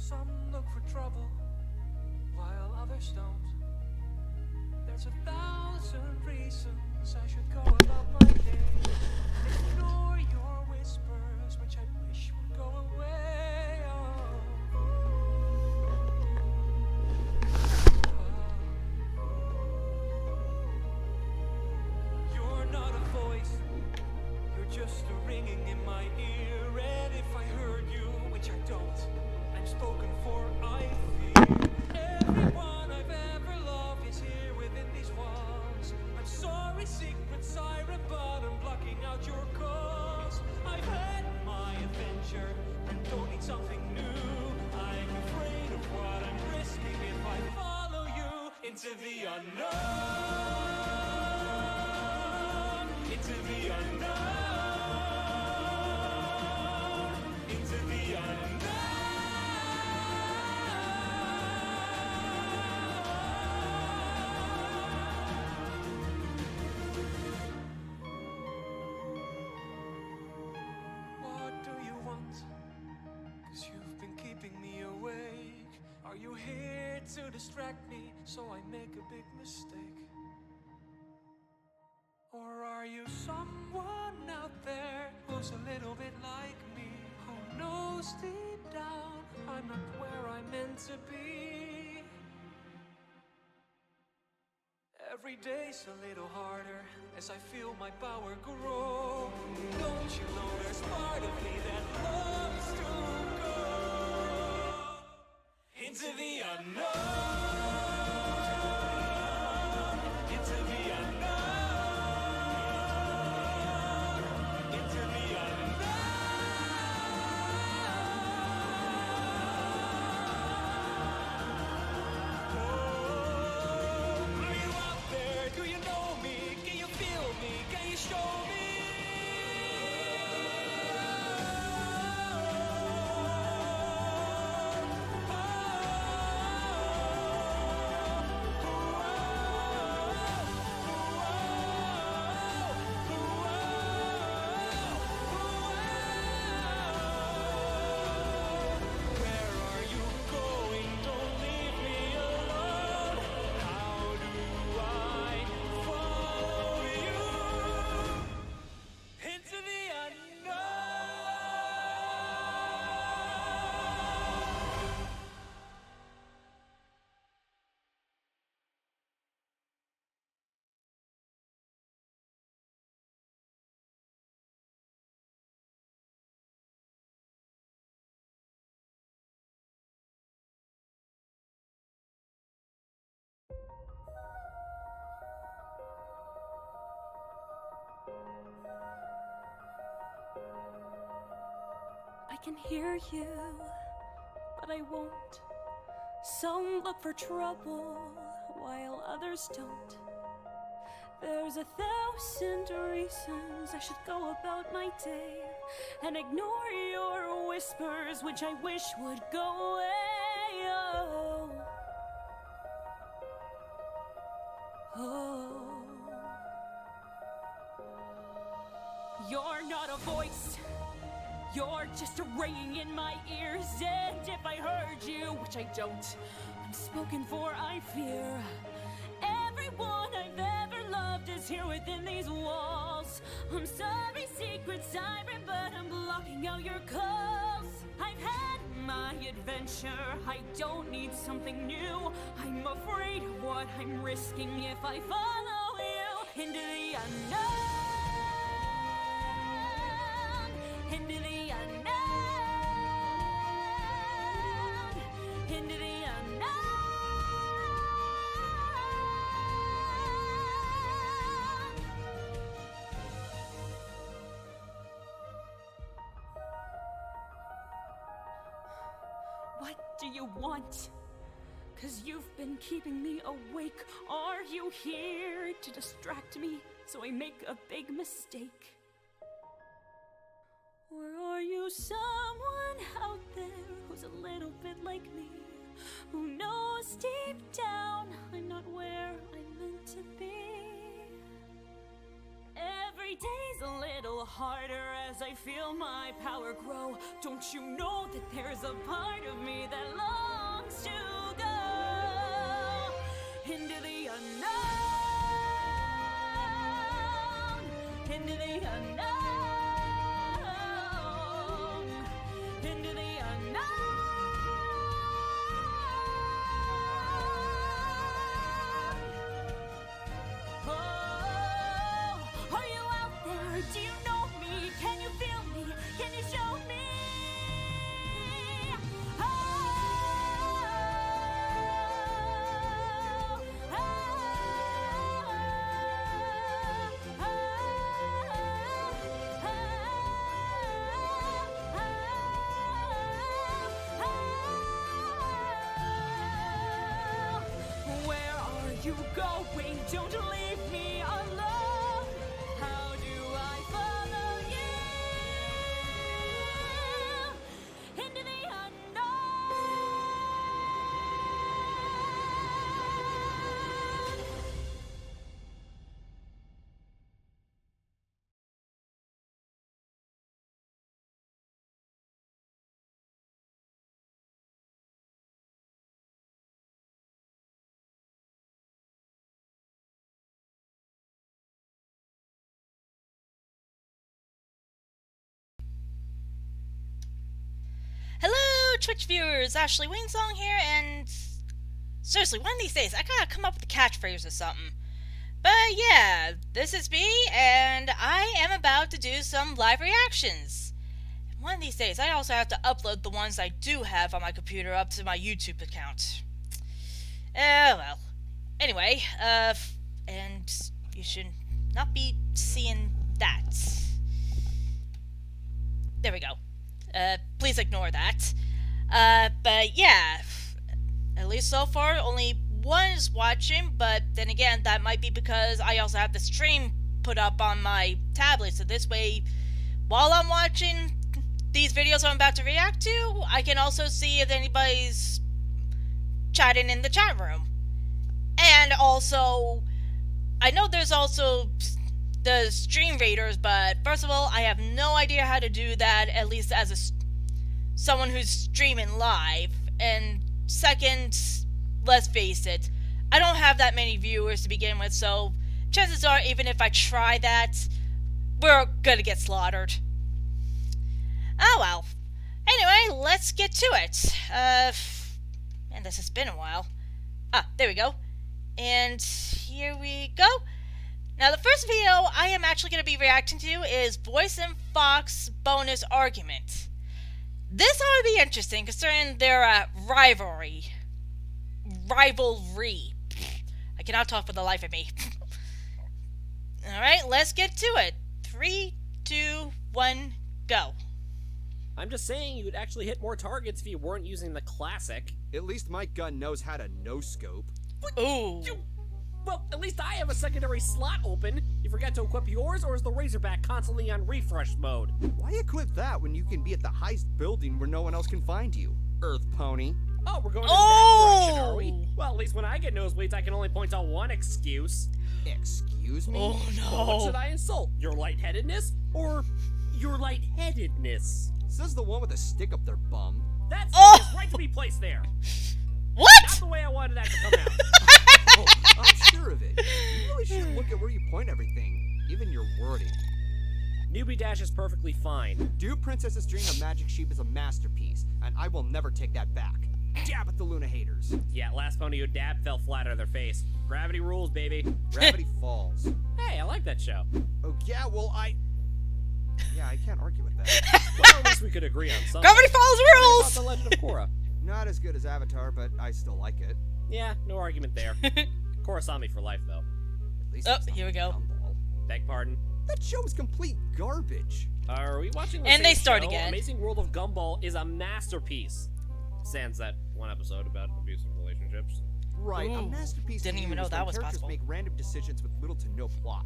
Some look for trouble, while others don't. There's 1,000 reasons I should go about my day. Ignore your whispers, which I wish would go away. You're not a voice, you're just a ringing in my ear. And if I heard you, which I don't, I'm spoken for, I fear. Everyone I've ever loved is here within these walls. I'm sorry, secret siren, but I'm blocking out your calls. I've had my adventure and don't need something new. I'm afraid of what I'm risking if I follow you into the unknown. Into the unknown. Into the unknown. What do you want? 'Cause you've been keeping me awake. Are you here to distract me so I make a big mistake? Or are you someone out there who's a little bit like me, who knows deep down I'm not where I'm meant to be? Every day's a little harder as I feel my power grow. Don't you know there's part of me that loves to go into the unknown, into the unknown, into the unknown. Oh, are you out there? Do you know me? Can you feel me? Can you show me? Where are you going? Don't leave me alone. How do I follow you into the unknown? I can hear you, but I won't. Some look for trouble, while others don't. There's 1,000 reasons I should go about my day and ignore your whispers, which I wish would go away. Oh. You're not a voice, you're just a ringing in my ears. And if I heard you, which I don't, I'm spoken for, I fear. Everyone I've ever loved is here within these walls. I'm sorry, secret siren, but I'm blocking out your calls. I've had my adventure, I don't need something new. I'm afraid of what I'm risking if I follow you into the unknown. Into the unknown. Into the unknown. What do you want? 'Cause you've been keeping me awake. Are you here to distract me so I make a big mistake? Or are you someone out there who's a little bit like me, who knows deep down I'm not where I'm meant to be? Every day's a little little harder as I feel my power grow. Don't you know that there's a part of me that longs to go into the unknown, into the unknown, into the unknown. Do you know me? Can you feel me? Can you show me? Oh, oh, oh, where are you going? Don't leave me alone. How do I follow you into the unknown? Hello, Twitch viewers! Ashley Wingsong here, and seriously, one of these days, I gotta come up with a catchphrase or something. But yeah, this is me, and I am about to do some live reactions. And one of these days, I also have to upload the ones I do have on my computer up to my YouTube account. Well. Anyway, and you should not be seeing that. There we go. Please ignore that. But yeah, at least so far, only one is watching, but then again, that might be because I also have the stream put up on my tablet, so this way, while I'm watching these videos I'm about to react to, I can also see if anybody's chatting in the chat room. And also, I know there's also the stream raiders, but first of all, I have no idea how to do that, at least as someone who's streaming live. And second, let's face it, I don't have that many viewers to begin with, so chances are, even if I try that, we're gonna get slaughtered. Oh well. Anyway, let's get to it. Man, this has been a while. Ah, there we go. And here we go. Now, the first video I am actually going to be reacting to is Voice and Fox bonus argument. This ought to be interesting concerning their rivalry. I cannot talk for the life of me. Alright, let's get to it. 3, 2, 1, go. I'm just saying you would actually hit more targets if you weren't using the classic. At least my gun knows how to no-scope. Ooh. Well, at least I have a secondary slot open. You forgot to equip yours, or is the Razorback constantly on refresh mode? Why equip that when you can be at the highest building where no one else can find you? Earth Pony. Oh, we're going in that direction, are we? Well, at least when I get nosebleeds, I can only point out one excuse. Excuse me? Oh Well, what should no. I insult? Your lightheadedness? Or your lightheadedness? Says the one with a stick up their bum. That's Oh! right to be placed there. What? Not the way I wanted that to come out. Oh, I'm sure of it. You really should look at where you point everything, even your wording. Newbie Dash is perfectly fine. Do Princess's Dream of Magic Sheep is a masterpiece, and I will never take that back. Jab at the Luna haters. Yeah, last pony who dabbed fell flat on their face. Gravity rules, baby. Gravity Falls. Hey, I like that show. Oh yeah, well I can't argue with that. Well, at least we could agree on something. Gravity Falls What about rules! The Legend of Korra? Not as good as Avatar, but I still like it. Yeah, no argument there. Korrasami for life, though. At least Oh, it's not here we go. Gumball. Beg pardon. That show is complete garbage. Are we watching the And same they start show? again. Amazing World of Gumball is a masterpiece. Sans that one episode about abusive relationships. Right, a Ooh, masterpiece to didn't you even know is that when was characters possible. make random decisions with little to no plot.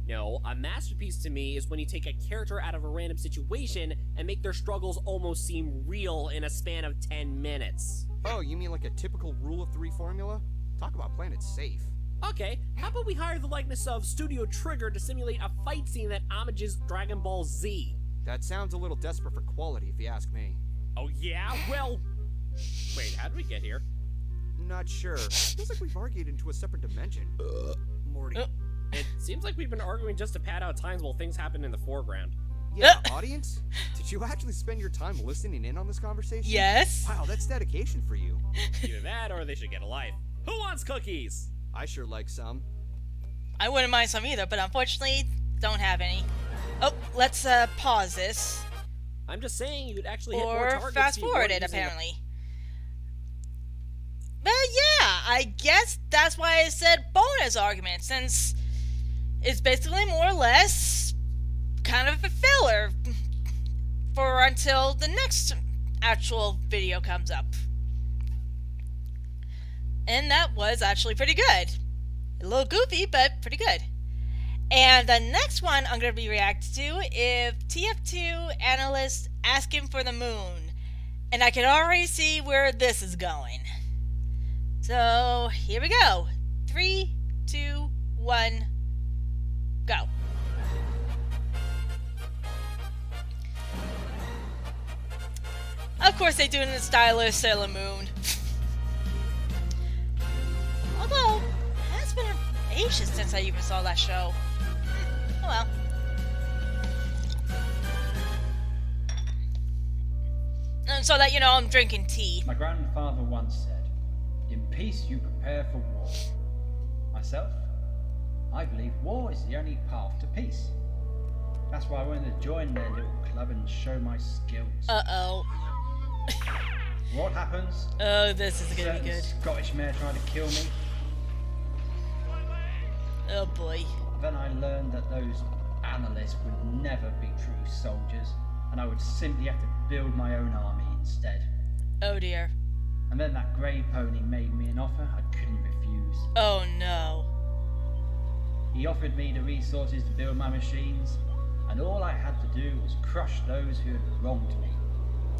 No, a masterpiece to me is when you take a character out of a random situation and make their struggles almost seem real in a span of 10 minutes. Oh, you mean like a typical rule of 3 formula? Talk about playing it safe. Okay, How about we hire the likeness of Studio Trigger to simulate a fight scene that homages Dragon Ball Z? That sounds a little desperate for quality, if you ask me. Oh yeah? Well... Wait, how did we get here? Not sure. Feels like we've argued into a separate dimension. Morty. It seems like we've been arguing just to pad out times while things happen in the foreground. Yeah, audience? Did you actually spend your time listening in on this conversation? Yes. Wow, that's dedication for you. Either that or they should get a life. Who wants cookies? I sure like some. I wouldn't mind some either, but unfortunately, don't have any. Oh, let's pause this. I'm just saying you'd actually hit more Or targets. fast forward it, apparently. But yeah, I guess that's why I said bonus argument, since it's basically more or less kind of a filler for until the next actual video comes up. And that was actually pretty good. A little goofy, but pretty good. And the next one I'm going to be reacting to is TF2 Analysts asking for the moon. And I can already see where this is going. So, here we go. 3, 2, 1, go. Of course they do it in the style of Sailor Moon. Although, it has been ages since I even saw that show. Oh well. And so that you know, I'm drinking tea. My grandfather once said, "In peace you prepare for war." Myself, I believe war is the only path to peace. That's why I wanted to join their little club and show my skills. Uh-oh. What happens? Oh, this is gonna be Certain good. Scottish mare tried to kill me. Oh boy. Then I learned that those analysts would never be true soldiers, and I would simply have to build my own army instead. Oh dear. And then that grey pony made me an offer I couldn't refuse. Oh no. He offered me the resources to build my machines, and all I had to do was crush those who had wronged me.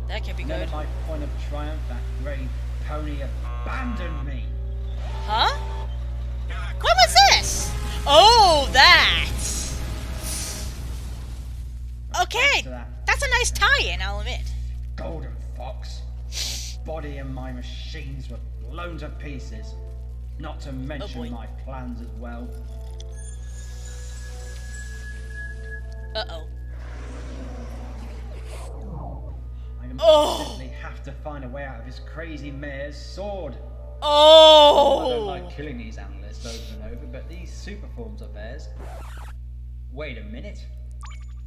That can't be And then good. at my point of triumph, that grey pony abandoned me. Huh? What was this? Oh, that. Okay, So that that's a nice tie-in, I'll admit. golden fox, my body and my machines were blown to pieces. Not to mention boy. my plans as well. Uh-oh. I simply have to find a way out of this crazy mare's sword. I don't Oh! like killing these analysts over and over, but these super forms of theirs. Wait a minute.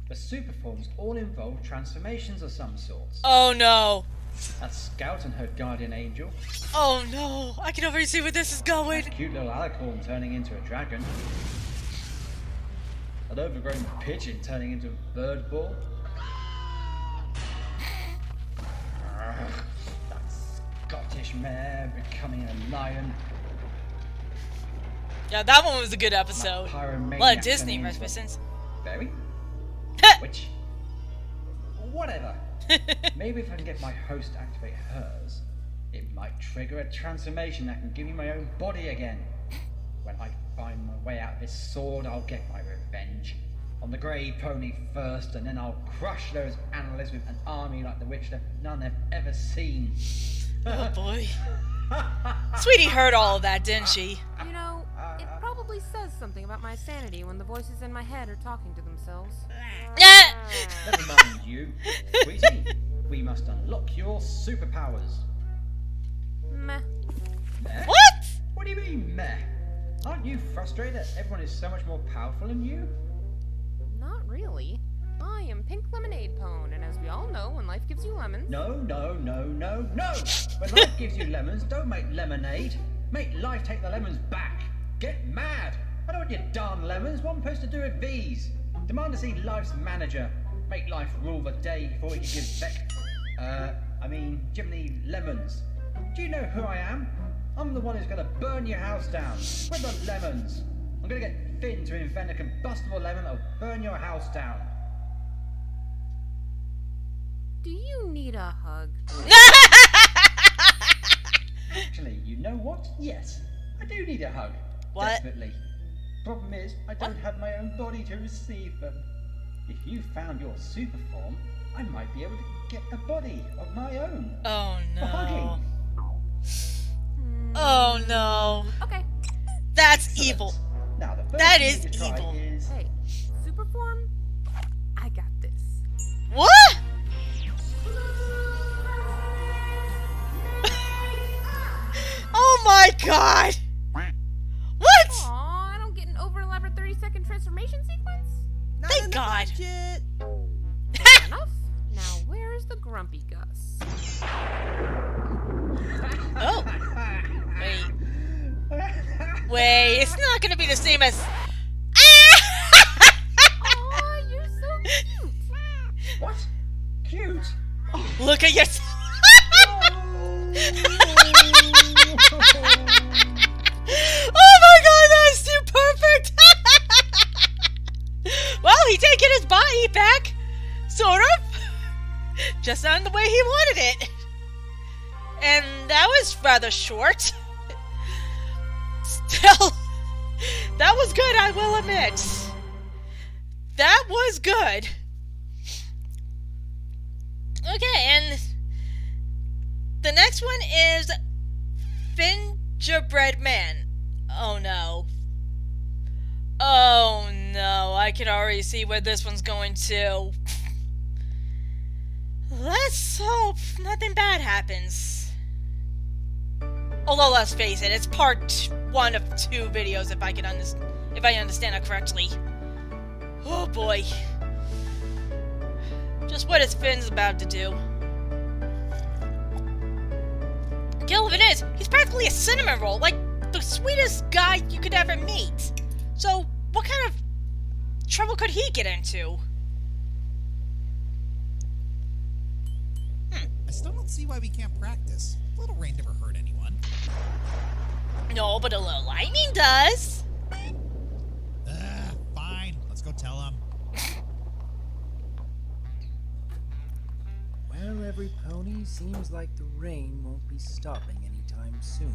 The super forms all involve transformations of some sorts. Oh no. A scout and her guardian angel. Oh no. I can already see where this is going. A cute little alicorn turning into a dragon. An overgrown pigeon turning into a bird ball. That Scottish mare becoming a lion. Yeah, that one was a good episode. A Pyromaniac lot of Disney turning into a references. Berry? Which? Whatever. Maybe if I can get my host to activate hers, it might trigger a transformation that can give me my own body again. When I find my way out of this sword, I'll get my revenge. On the grey pony first, and then I'll crush those analysts with an army like the which none have ever seen. Oh boy. Sweetie heard all of that, didn't she? You know, it probably says something about my sanity when the voices in my head are talking to themselves. Never mind you, sweetie. We must unlock your superpowers. Meh. Meh? What? What do you mean, meh? Aren't you frustrated that everyone is so much more powerful than you? Not really. I am Pink Lemonade Pone, and as we all know, when life gives you lemons... No, no, no, no, no! When life gives you lemons, don't make lemonade. Make life take the lemons back. Get mad! I don't want your darn lemons. What am I supposed to do with these? Demand to see life's manager. Make life rule the day before he can give Beck. Do you have any lemons? Do you know who I am? I'm the one who's gonna burn your house down. With the lemons. I'm gonna get Finn to invent a combustible lemon that'll burn your house down. Do you need a hug? Actually, you know what? Yes, I do need a hug. What? Desperately. Problem is, I don't have my own body to receive them. If you found your super form, I might be able to get a body of my own. Oh For hugging. no. Oh no. Okay. That's Excellent. evil. Now, the first That thing is you need to try evil. is... Hey, super form? I got this. What? Oh my god! What? Aw, I don't get an over elaborate 30-second transformation sequence? Thank God. Fair enough. Now, where's the grumpy Gus? Oh. Wait. Wait, it's not gonna be the same as. Aw, you're so cute. What? Cute? Look at yourself. Oh my god, that's too perfect! Well, he did get his body back. Sort of. Just not in the way he wanted it. And that was rather short. Still, that was good, I will admit. That was good. Okay, and the next one is Gingerbread Man. Oh no. Oh no, I can already see where this one's going to. Let's hope nothing bad happens. Although, let's face it, it's part 1 of 2 videos if I understand it correctly. Oh boy. Just what is Finn's about to do? Kill of it is, he's practically a cinnamon roll, like the sweetest guy you could ever meet. So, what kind of trouble could he get into? I still don't see why we can't practice. A little rain never hurt anyone. No, but a little lightning does. Fine. Let's go tell him. Well, every pony seems like the rain won't be stopping anytime soon.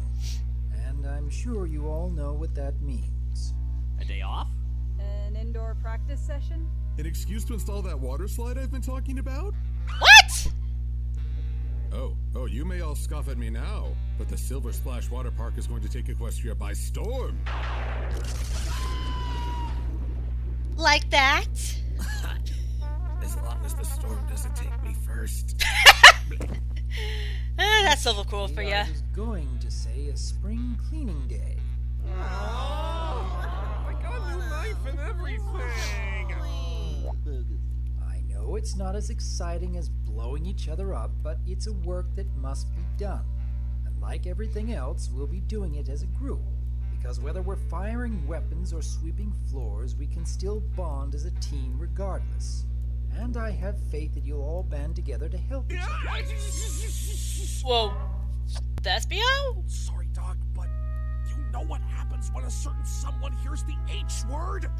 And I'm sure you all know what that means. A day off? An indoor practice session? An excuse to install that water slide I've been talking about? What? Oh, you may all scoff at me now, but the Silver Splash Water Park is going to take Equestria by storm. Like that? As long as the storm doesn't take me first. That's a little cool for ya. I was going to say a spring cleaning day. I got a new knife and everything! I know it's not as exciting as blowing each other up, but it's a work that must be done. And like everything else, we'll be doing it as a group. Because whether we're firing weapons or sweeping floors, we can still bond as a team regardless. And I have faith that you'll all band together to help each other. Whoa. Thespio? Sorry, Doc, but you know what happens when a certain someone hears the H word?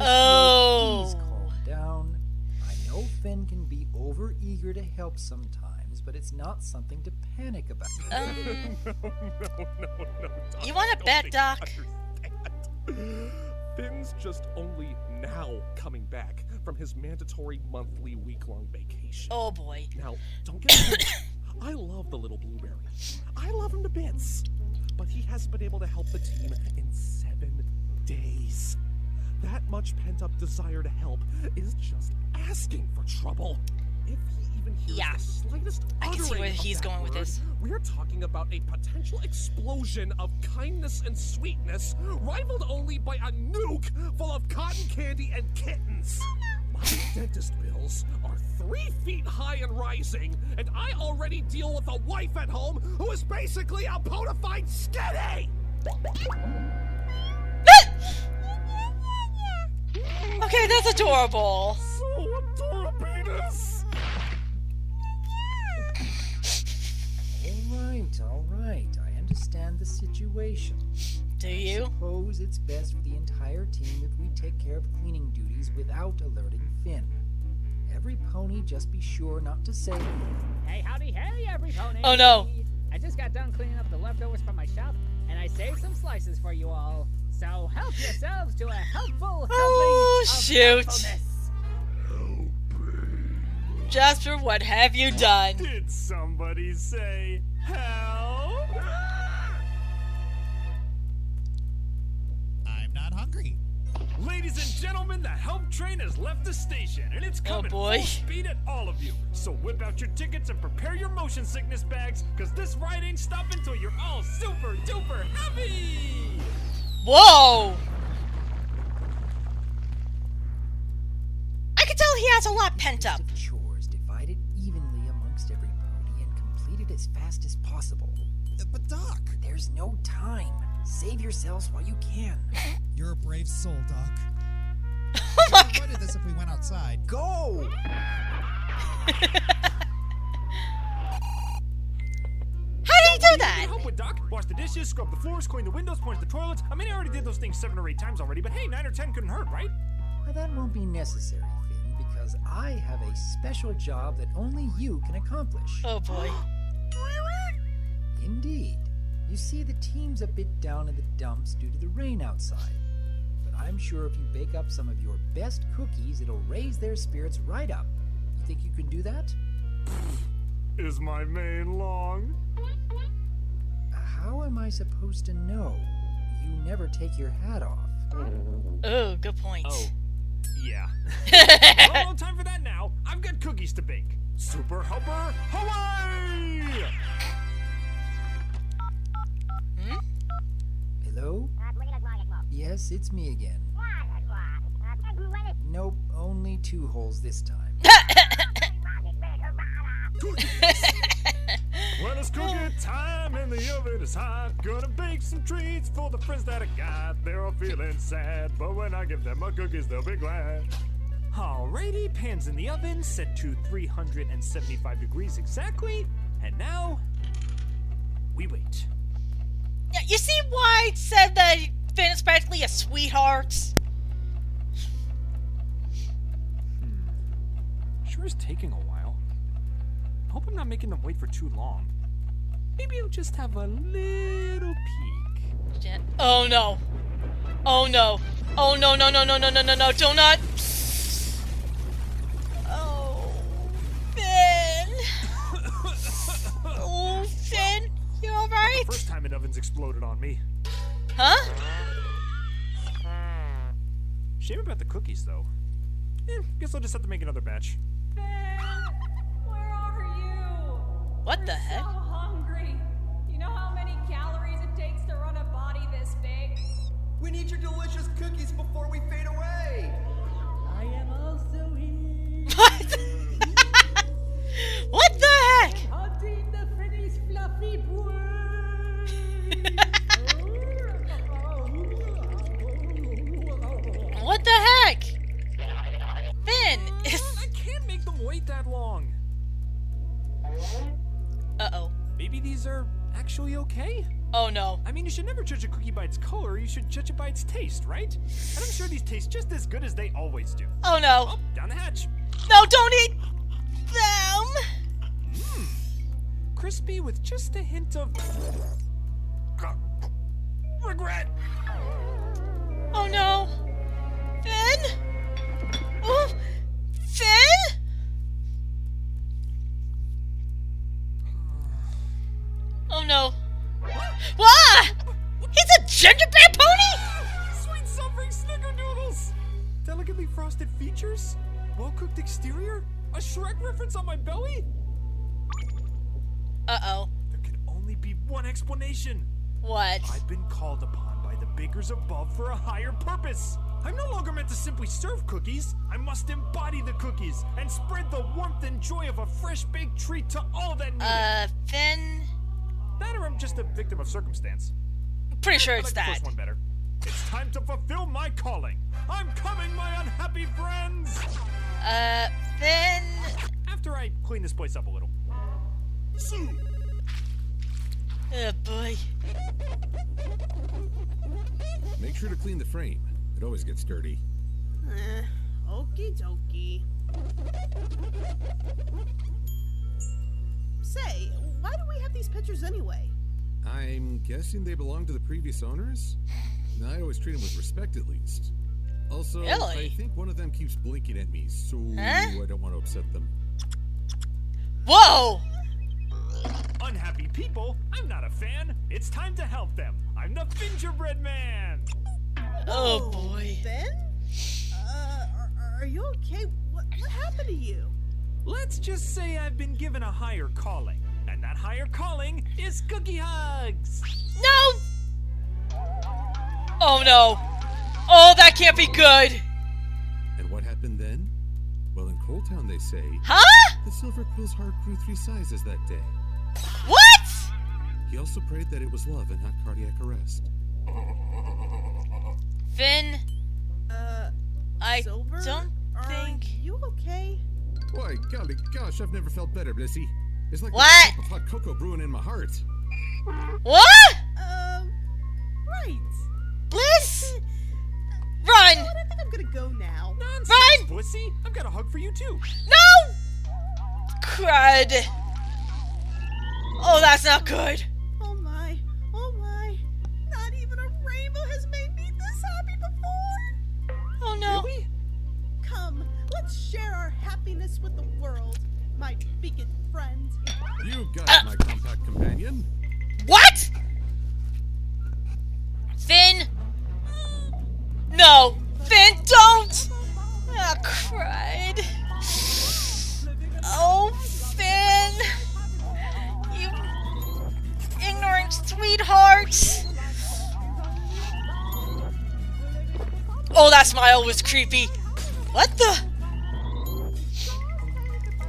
Oh. Please calm down. I know Finn can be over-eager to help sometimes, but it's not something to panic about. No, Doc. You want to bet, Doc? Finn's just only now coming back from his mandatory monthly week-long vacation. Oh boy. Now, don't get me wrong. I love the little blueberry. I love him to bits. But he hasn't been able to help the team in 7 days. That much pent-up desire to help is just asking for trouble. If he even hears Yeah. the slightest I can see uttering where of he's that going with word, this. we're talking about a potential explosion of kindness and sweetness, rivaled only by a nuke full of cotton candy and kittens. My dentist bills are 3 feet high and rising, and I already deal with a wife at home who is basically a bona fide skinny! Okay, that's adorable. So adorable! All right. I understand the situation. Do I you? suppose it's best for the entire team if we take care of cleaning duties without alerting Finn. Every pony just be sure not to say, Hey, howdy, hey, every pony. Oh, no. I just got done cleaning up the leftovers from my shop, and I saved some slices for you all. So help yourselves to a helpful helping Oh, of shoot. helpfulness. Jasper, what have you done? Did somebody say help? I'm not hungry. Ladies and gentlemen, the help train has left the station, and it's coming boy. full speed at all of you. So whip out your tickets and prepare your motion sickness bags, because this ride ain't stopping till you're all super duper happy! Whoa! I can tell he has a lot pent up. List of chores divided evenly amongst every pony and completed as fast as possible. But Doc, There's no time. Save yourselves while you can. you're a brave soul, Doc. Oh my I avoided this if we went outside. Go! How did he do that? Help with Doc. Wash the dishes, scrub the floors, clean the windows, punch the toilets. I mean, I already did those things 7 or 8 times already, but hey, 9 or 10 couldn't hurt, right? Well, that won't be necessary, Finn, because I have a special job that only you can accomplish. Oh boy. Indeed. You see, the team's a bit down in the dumps due to the rain outside. But I'm sure if you bake up some of your best cookies, it'll raise their spirits right up. You think you can do that? Is my mane long? How am I supposed to know? You never take your hat off. Oh, good point. Oh, yeah. Well, no time for that now. I've got cookies to bake. Super Helper, Hawaii! Hello? Yes, it's me again. Nope, only 2 holes this time. When it's cookie time and the oven is hot, gonna bake some treats for the friends that I got. They're all feeling sad, but when I give them my cookies, they'll be glad. Alrighty, pan's in the oven, set to 375 degrees exactly, and now we wait. Yeah, you see why I said that Finn is practically a sweetheart? Sure is taking a while. I hope I'm not making them wait for too long. Maybe I'll just have a little peek. Oh no. Oh no. Oh no, no, no, no, no, no, no, no, do not. Oh, Finn. Oh, Finn, you alright? First time an oven's exploded on me. Huh? Shame about the cookies, though. Guess I'll just have to make another batch. Where are you? What the We're heck? so hungry. You know how many calories it takes to run a body this big? We need your delicious cookies before we fade away. I am also here. What? What the heck? Hunting the finished fluffy boy. What the heck? Finn is... I can't make them wait that long. Uh-oh. Maybe these are actually okay? Oh no. I mean, you should never judge a cookie by its color, you should judge it by its taste, right? And I'm sure these taste just as good as they always do. Oh no. Oh, down the hatch. No, don't eat them! Crispy with just a hint of... regret. Oh no. Finn? Oh, Finn? Oh no. Wah! He's a gingerbread pony? Sweet suffering snickerdoodles! Delicately frosted features? Well-cooked exterior? A Shrek reference on my belly? Uh-oh. There can only be one explanation. What? I've been called upon by the bakers above for a higher purpose. I'm no longer meant to simply serve cookies. I must embody the cookies and spread the warmth and joy of a fresh baked treat to all that need it. Finn? That or I'm just a victim of circumstance. Pretty sure I it's like that. the first one better. It's time to fulfill my calling. I'm coming, my unhappy friends! Finn? After I clean this place up a little. Oh boy. Make sure to clean the frame. It always gets dirty. Okie dokie. Say, why do we have these pictures anyway? I'm guessing they belong to the previous owners? I always treat them with respect, at least. Also, Really? I think one of them keeps blinking at me, so I don't want to upset them. Whoa! Unhappy people? I'm not a fan. It's time to help them. I'm the gingerbread man. Oh boy. Ben? Are you okay? What happened to you? Let's just say I've been given a higher calling. And that higher calling is cookie hugs. No! Oh no. Oh, that can't be good. And what happened then? Well, in Coal Town, they say... Huh? The Silver Quill's heart grew 3 sizes that day. What? He also prayed that it was love and not cardiac arrest. Finn, I Silver? don't think... Are you okay? Why, golly gosh, I've never felt better, Blissy. It's like What? a cup of hot cocoa brewing in my heart. What? Right. Bliss? Run! You know what? I think I'm gonna go now. Nonsense, Run! pussy. I've got a hug for you too. No! Crud. Oh, that's not good. Oh my. Not even a rainbow has made me this happy before. Oh no. Really? Come, let's share our happiness with the world, my bigot friend. You got it, my compact companion. What? Finn? No. Finn, don't! Ah, crud. Oh, Finn. You ignorant sweetheart. Oh, that smile was creepy. What the?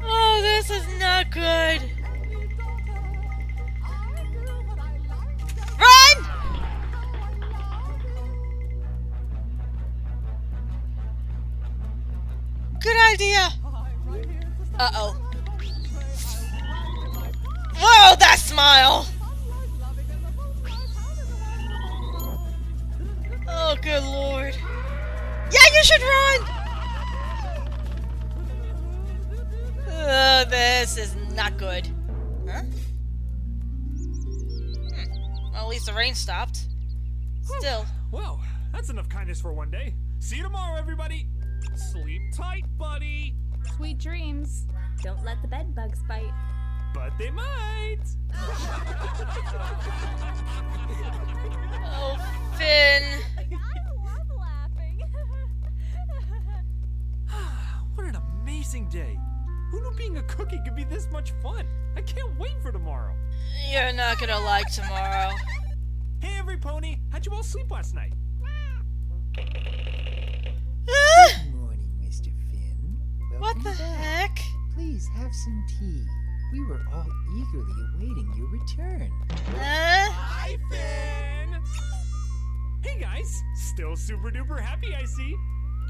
Oh, this is not good. Run! Good idea. Uh-oh. Whoa, that smile! Oh, good lord. Yeah, you should run! This is not good. Huh? Well, at least the rain stopped. Still. Well, that's enough kindness for one day. See you tomorrow, everybody. Sleep tight, buddy. Sweet dreams. Don't let the bed bugs bite. But they might. Oh, Finn. What an amazing day. Who knew being a cookie could be this much fun? I can't wait for tomorrow. You're not gonna like tomorrow. Hey, every pony. How'd you all sleep last night? Good morning, Mr. Finn. What the heck? Please have some tea. We were all eagerly awaiting your return. Hi, Finn. Hey, guys. Still super duper happy, I see.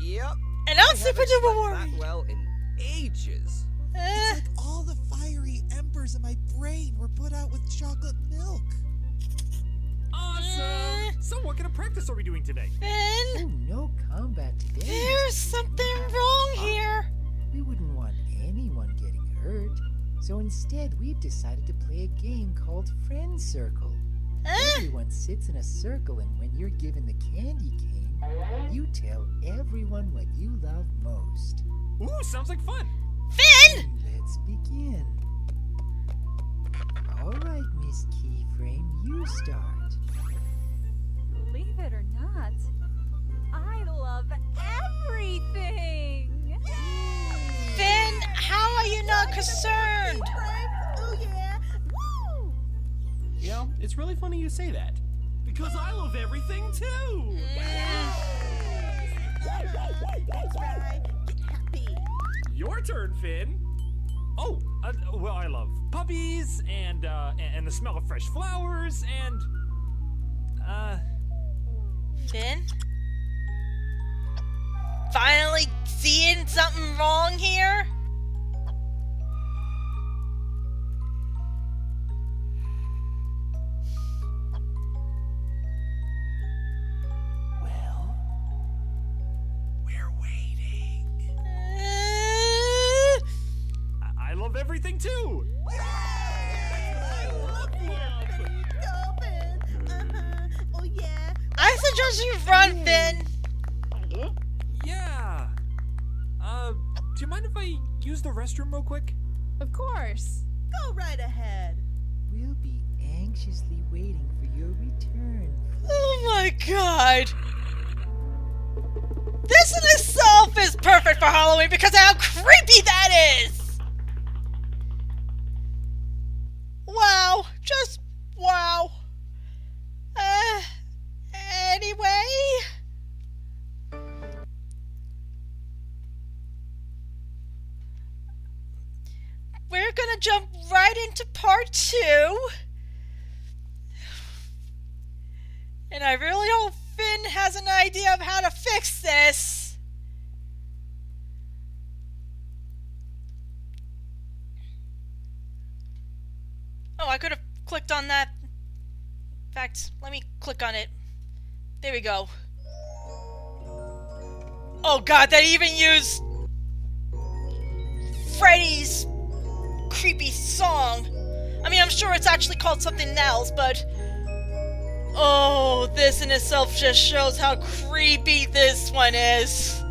Yep. And I'm I super haven't duper slept worried. that well in ages. It's like all the fiery embers in my brain were put out with chocolate milk. Awesome. So what kind of practice are we doing today? Oh, Finn, no combat today. there's something wrong here. We wouldn't want anyone getting hurt. So instead, we've decided to play a game called Friend Circle. Everyone sits in a circle, and when you're given the candy cane, you tell everyone what you love most. Ooh, sounds like fun. Finn! Let's begin. All right, Miss Keyframe, you start. Believe it or not, I love everything. Finn, how are you not concerned? Oh yeah. Woo! You know, it's really funny you say that. Because I love everything too! That's right. Get happy. Your turn, Finn. Oh, well, I love puppies and the smell of fresh flowers and Finn? Finally seeing something wrong here? Well, we're waiting. I love everything too. I love you. suggest you run, Finn. Yeah. Do you mind if I use the restroom real quick? Of course. Go right ahead. We'll be anxiously waiting for your return. Oh my god. This in itself is perfect for Halloween because of how creepy that is. Wow. Just wow. Anyway. We're gonna jump right into part 2. And I really hope Finn has an idea of how to fix this. Oh, I could have clicked on that. In fact, let me click on it. There we go. Oh god, that even used Freddy's creepy song. I mean, I'm sure it's actually called something else, but oh, this in itself just shows how creepy this one is.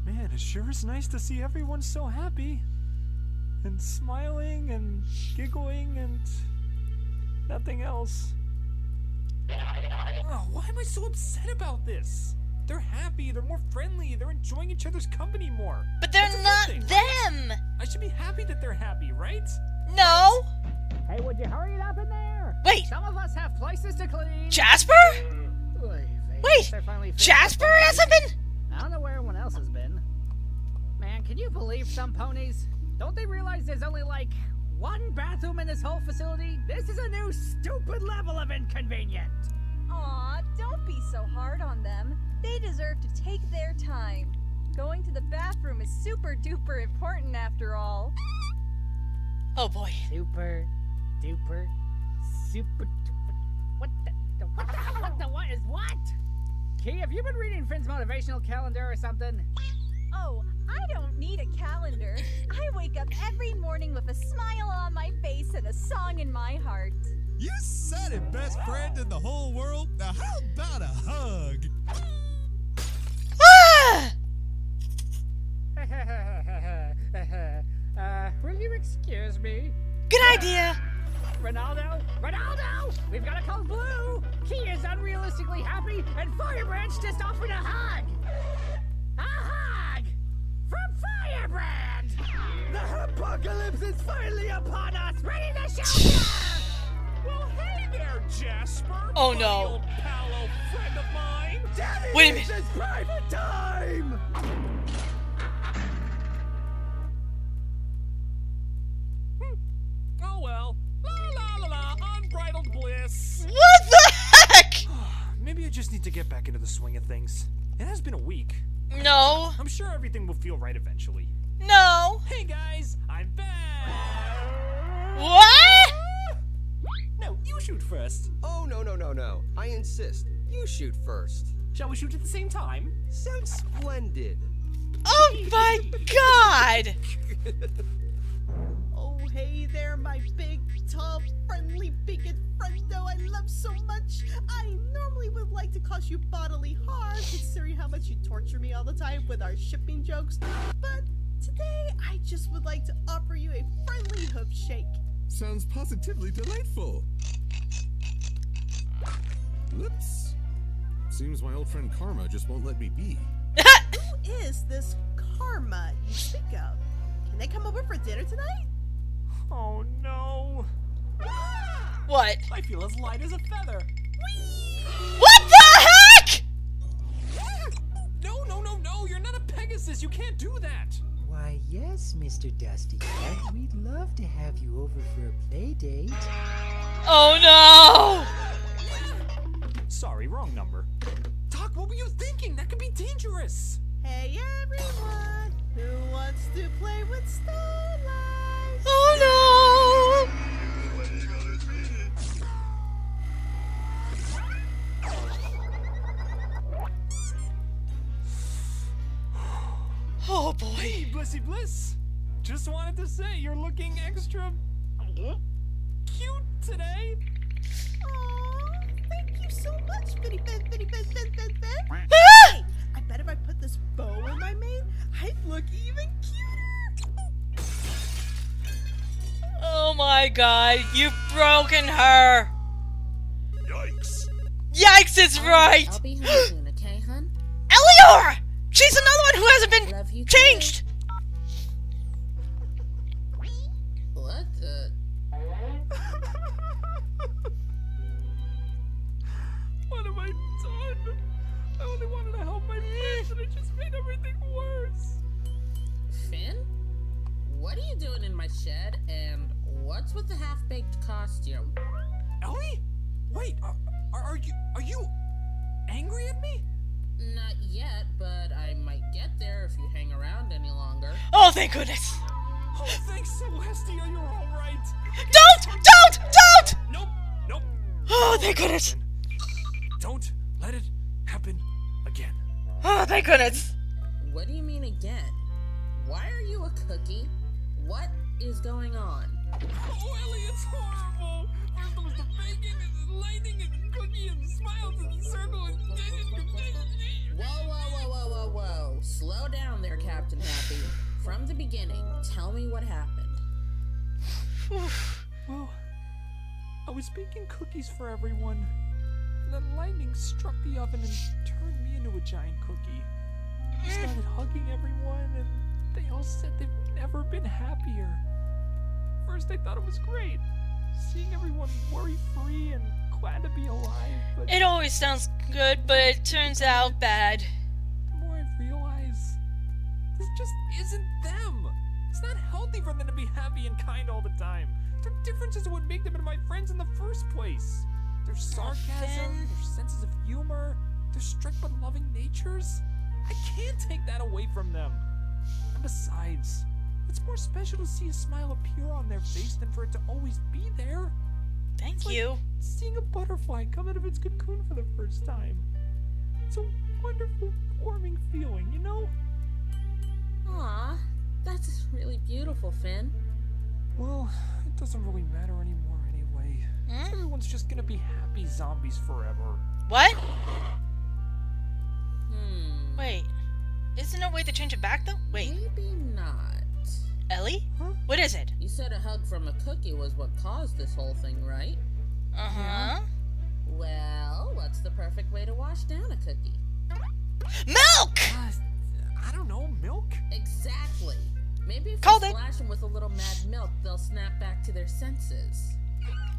Man, it sure is nice to see everyone so happy. And smiling and giggling and nothing else. Oh, why am I so upset about this? They're happy, they're more friendly, they're enjoying each other's company more. But they're not them! I should be happy that they're happy, right? No! Hey, would you hurry it up in there? Wait! Some of us have places to clean. Jasper? Wait! Jasper hasn't been? I don't know where everyone else has been. Man, can you believe some ponies? Don't they realize there's only like one bathroom in this whole facility? This is a new stupid level of inconvenient. Aw, don't be so hard on them. They deserve to take their time. Going to the bathroom is super duper important after all. Oh boy. Super duper super duper. What is what? Key, have you been reading Finn's motivational calendar or something? Oh, I don't need a calendar. I wake up every morning with a smile on my face and a song in my heart. You said it, best friend in the whole world. Now how about a hug? Will you excuse me? Good idea. Ronaldo! We've got to call Blue! Key is unrealistically happy, and Firebrand's just offered a hug! A hug! From Firebrand! The apocalypse is finally upon us! Ready to shelter! Well, hey there, Jasper! Oh no. Old pal, old friend of mine! Daddy Wait a needs minute. his private time! Oh well. La la la la, unbridled bliss. What the heck? Maybe I just need to get back into the swing of things. It has been a week. No. I'm sure everything will feel right eventually. No. Hey guys, I'm back. What? No, you shoot first. Oh, no. I insist. You shoot first. Shall we shoot at the same time? Sounds splendid. Oh my god. Oh, hey there, my big, tall, friendly, bigot friendo I love so much. I normally would like to cause you bodily harm, considering how much you torture me all the time with our shipping jokes. But today, I just would like to offer you a friendly hoof shake. Sounds positively delightful. Whoops. Seems my old friend Karma just won't let me be. Who is this Karma you speak of? Can they come over for dinner tonight? Oh no. What? I feel as light as a feather. What the heck? No, you're not a Pegasus. You can't do that. Why, yes, Mr. Dusty Cat. We'd love to have you over for a play date. Oh no! Sorry, wrong number. Doc, what were you thinking? That could be dangerous. Hey everyone, who wants to play with starlight? Oh no! Oh boy. Hey, Blissy Bliss. Just wanted to say you're looking extra cute today. Aw, thank you so much, Bitty Ben. Hey, I bet if I put this bow in my mane, I'd look even cuter. Oh my god, you've broken her! Yikes. Yikes is right! I'll be home soon, okay, hun? Eleanor! She's another one who hasn't been Love you changed! What the? What have I done? I only wanted to help my friends and I just made everything worse. Finn? What are you doing in my shed, and what's with the half-baked costume? Ellie? Wait, are you angry at me? Not yet, but I might get there if you hang around any longer. Oh, thank goodness! Oh, thanks, Celestia, you're alright. Don't! Nope. Oh, thank goodness! Don't let it happen again. Oh, thank goodness! What do you mean again? Why are you a cookie? What is going on? Oh, Ellie, it's horrible. First there was the bacon, and the lightning, and the cookie, and the smiles, and the circle, and Whoa. Slow down there, Captain Happy. From the beginning, tell me what happened. Well, I was baking cookies for everyone, and then lightning struck the oven and turned me into a giant cookie. I started hugging everyone, and they all said they've never been happier. First, I thought it was great, seeing everyone worry-free and glad to be alive, but It always sounds good, but it turns out bad. the more I realize, this just isn't them. It's not healthy for them to be happy and kind all the time. Their differences are what make them into my friends in the first place. Their sarcasm, their senses of humor, their strict but loving natures. I can't take that away from them. And besides, it's more special to see a smile appear on their face than for it to always be there. Thank It's like you. seeing a butterfly come out of its cocoon for the first time. It's a wonderful, warming feeling, you know? Aw, that's really beautiful, Finn. Well, it doesn't really matter anymore anyway. Everyone's just gonna be happy zombies forever. What? Wait, isn't there a way to change it back though? Wait, Maybe not. Ellie? What is it? You said a hug from a cookie was what caused this whole thing, right? Uh-huh. Well, what's the perfect way to wash down a cookie? Milk! I don't know, milk? Exactly. Maybe if Called you it. splash them with a little mad milk, they'll snap back to their senses.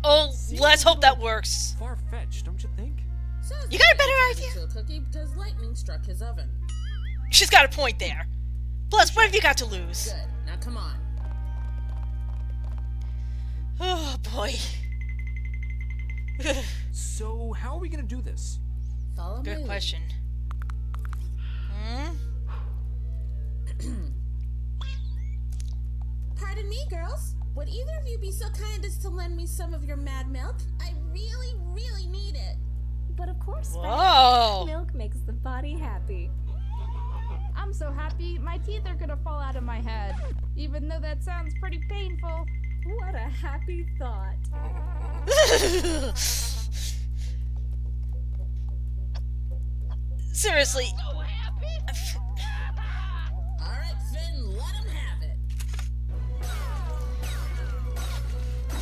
Oh, let's hope that works. Far-fetched, don't you think? Says You the got a guy better turned idea? into a cookie because lightning struck his oven. She's got a point there. Plus, what have you got to lose? Good. Now come on. Oh, boy. So, how are we gonna do this? Follow me. Good question. Pardon me, girls. Would either of you be so kind as to lend me some of your mad milk? I really, really need it. But of course, Whoa. milk makes the body happy. I'm so happy, my teeth are gonna fall out of my head. Even though that sounds pretty painful. What a happy thought. Seriously. Alright, Finn, let him have it.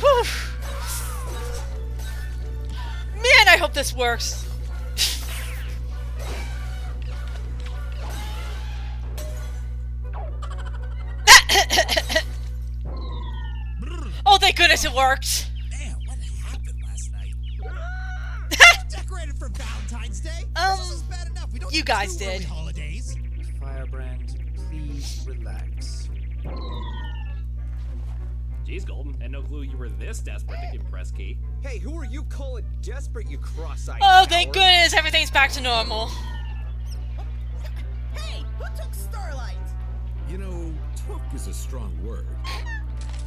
Whew. Man, I hope this works. Oh, thank goodness it worked. Man, what happened last night? Decorated for Valentine's Day? This is bad enough. We don't You need guys two early did. holidays. Firebrand, please relax. Jeez, Golden, had no clue you were this desperate to impress Key. Hey, who are you calling desperate, you cross-eyed Oh, thank coward? goodness everything's back to normal. Hey, who took Starlight? You know, took is a strong word.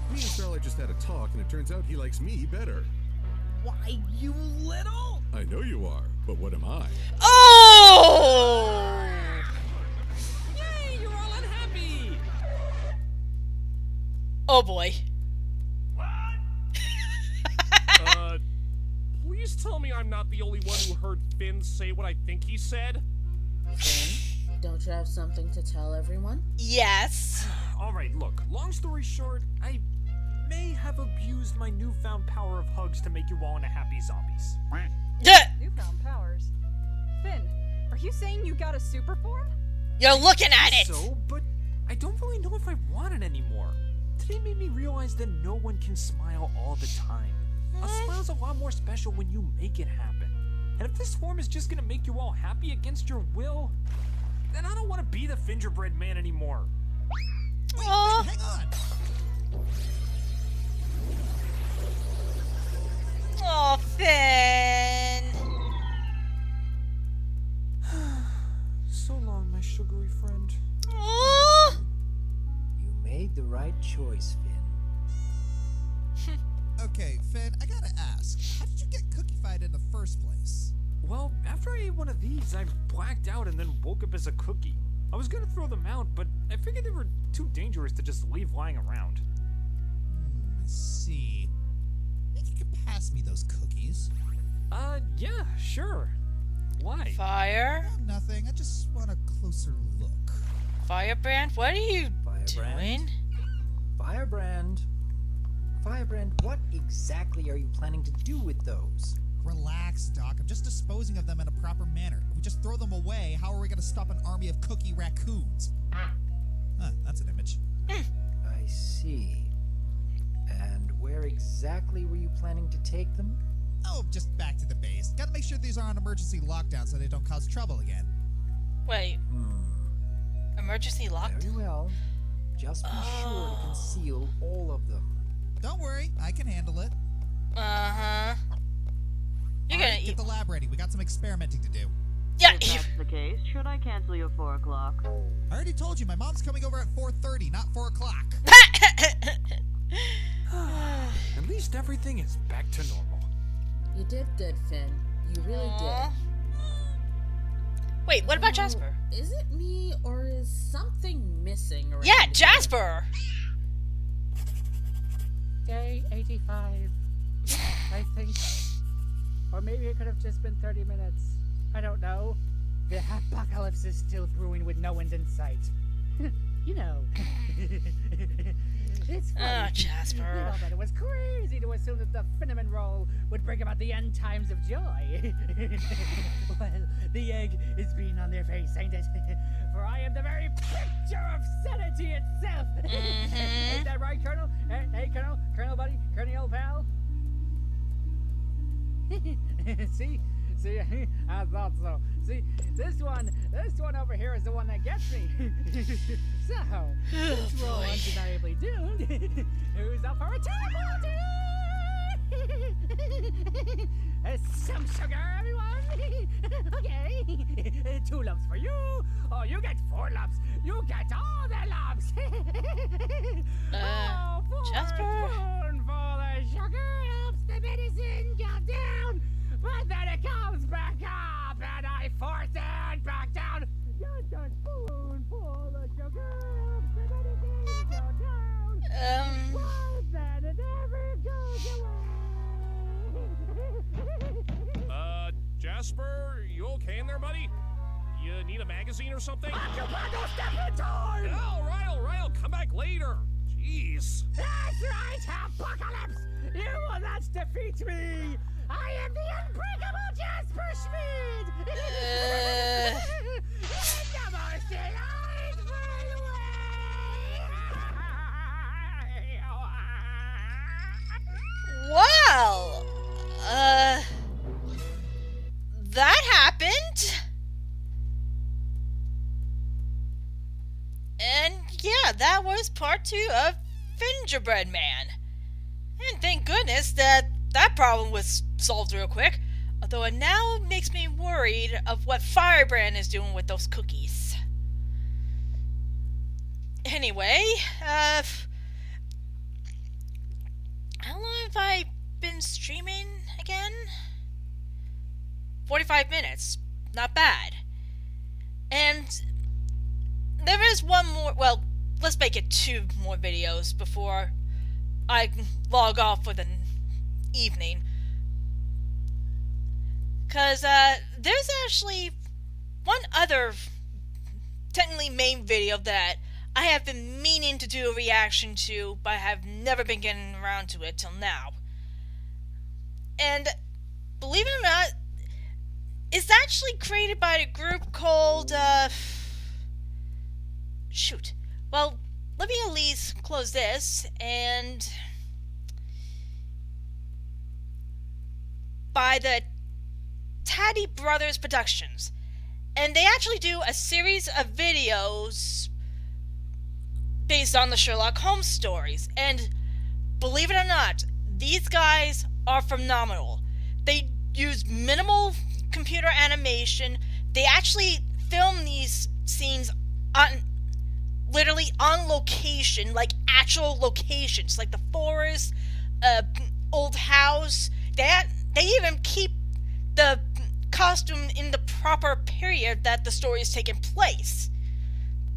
Me and Starlight just had a talk, and it turns out he likes me better. Why, you little... I know you are, but what am I? Oh! Yay, you're all unhappy! Oh boy. Please tell me I'm not the only one who heard Finn say what I think he said. Finn, don't you have something to tell everyone? Yes. Alright, look, long story short, I may have abused my newfound power of hugs to make you all into happy zombies. Newfound powers? Finn, are you saying you got a super form? You're looking at it! So, but I don't really know if I want it anymore. Today made me realize that no one can smile all the time. A smile's a lot more special when you make it happen. And if this form is just gonna make you all happy against your will, then I don't want to be the gingerbread man anymore. Wait, hang on! Oh, Finn! So long, my sugary friend. Oh! You made the right choice, Finn. Okay, Finn, I gotta ask, how did you get cookie-fied in the first place? Well, after I ate one of these, I blacked out and then woke up as a cookie. I was gonna throw them out, but I figured they were too dangerous to just leave lying around. I see. Think you could pass me those cookies? Yeah, sure. Why? Fire? Oh, nothing, I just want a closer look. Firebrand, what are you doing? Firebrand. Firebrand, what exactly are you planning to do with those? Relax, Doc. I'm just disposing of them in a proper manner. If we just throw them away, how are we going to stop an army of cookie raccoons? That's an image. I see. And where exactly were you planning to take them? Oh, just back to the base. Gotta make sure these are on emergency lockdown so they don't cause trouble again. Wait. Emergency locked? Very well. Just be sure to conceal all of them. Don't worry, I can handle it. Uh-huh. You're gonna get the lab ready. We got some experimenting to do. Yeah. If that's the case, should I cancel your 4 o'clock? I already told you, my mom's coming over at 4:30, not 4 o'clock. At least everything is back to normal. You did good, Finn. You really did. Wait, what about Jasper? Is it me, or is something missing around Yeah, here? Jasper! Day 85. I think. Or maybe it could have just been 30 minutes. I don't know. The apocalypse is still brewing with no end in sight. You know. It's funny. Oh, Jasper. You know that it was crazy to assume that the Finneman roll would bring about the end times of joy. Well, the egg is being on their face, ain't it? For I am the very picture of sanity itself. Ain't that right, Colonel? Hey, Colonel? Colonel, buddy? Colonel, old pal? See, I thought so. See, this one over here is the one that gets me. So, since we're all undeniably doomed, who's up for a teleporter? Some sugar, everyone. Okay, 2 lumps for you. Oh, you get 4 lumps. You get all the lumps. Oh, 4 Jasper? spoonful of sugar helps the medicine go down. But then it comes back up, and I force it back down. Just a spoonful of sugar helps the medicine go down. But then it never goes away. Jasper, you okay in there, buddy? You need a magazine or something? All Alright, I'll come back later. Jeez. That's right, Apocalypse! You will not defeat me! I am the unbreakable Jasper Schmid! Well, that happened. And yeah, that was part 2 of Gingerbread Man. And thank goodness that problem was solved real quick. Although it now makes me worried of what Firebrand is doing with those cookies. Anyway, how long have I been streaming again? 45 minutes. Not bad. And there is one more, well, let's make it 2 more videos before I log off for the evening. Because there's actually one other technically main video that I have been meaning to do a reaction to, but I have never been getting around to it till now. And believe it or not, it's actually created by a group called, shoot. Well, let me at least close this, and by the Tady Brothers Productions. And they actually do a series of videos based on the Sherlock Holmes stories. And believe it or not, these guys are phenomenal. They use minimal computer animation. They actually film these scenes literally on location, like actual locations, like the forest, old house. They even keep the costume in the proper period that the story is taking place.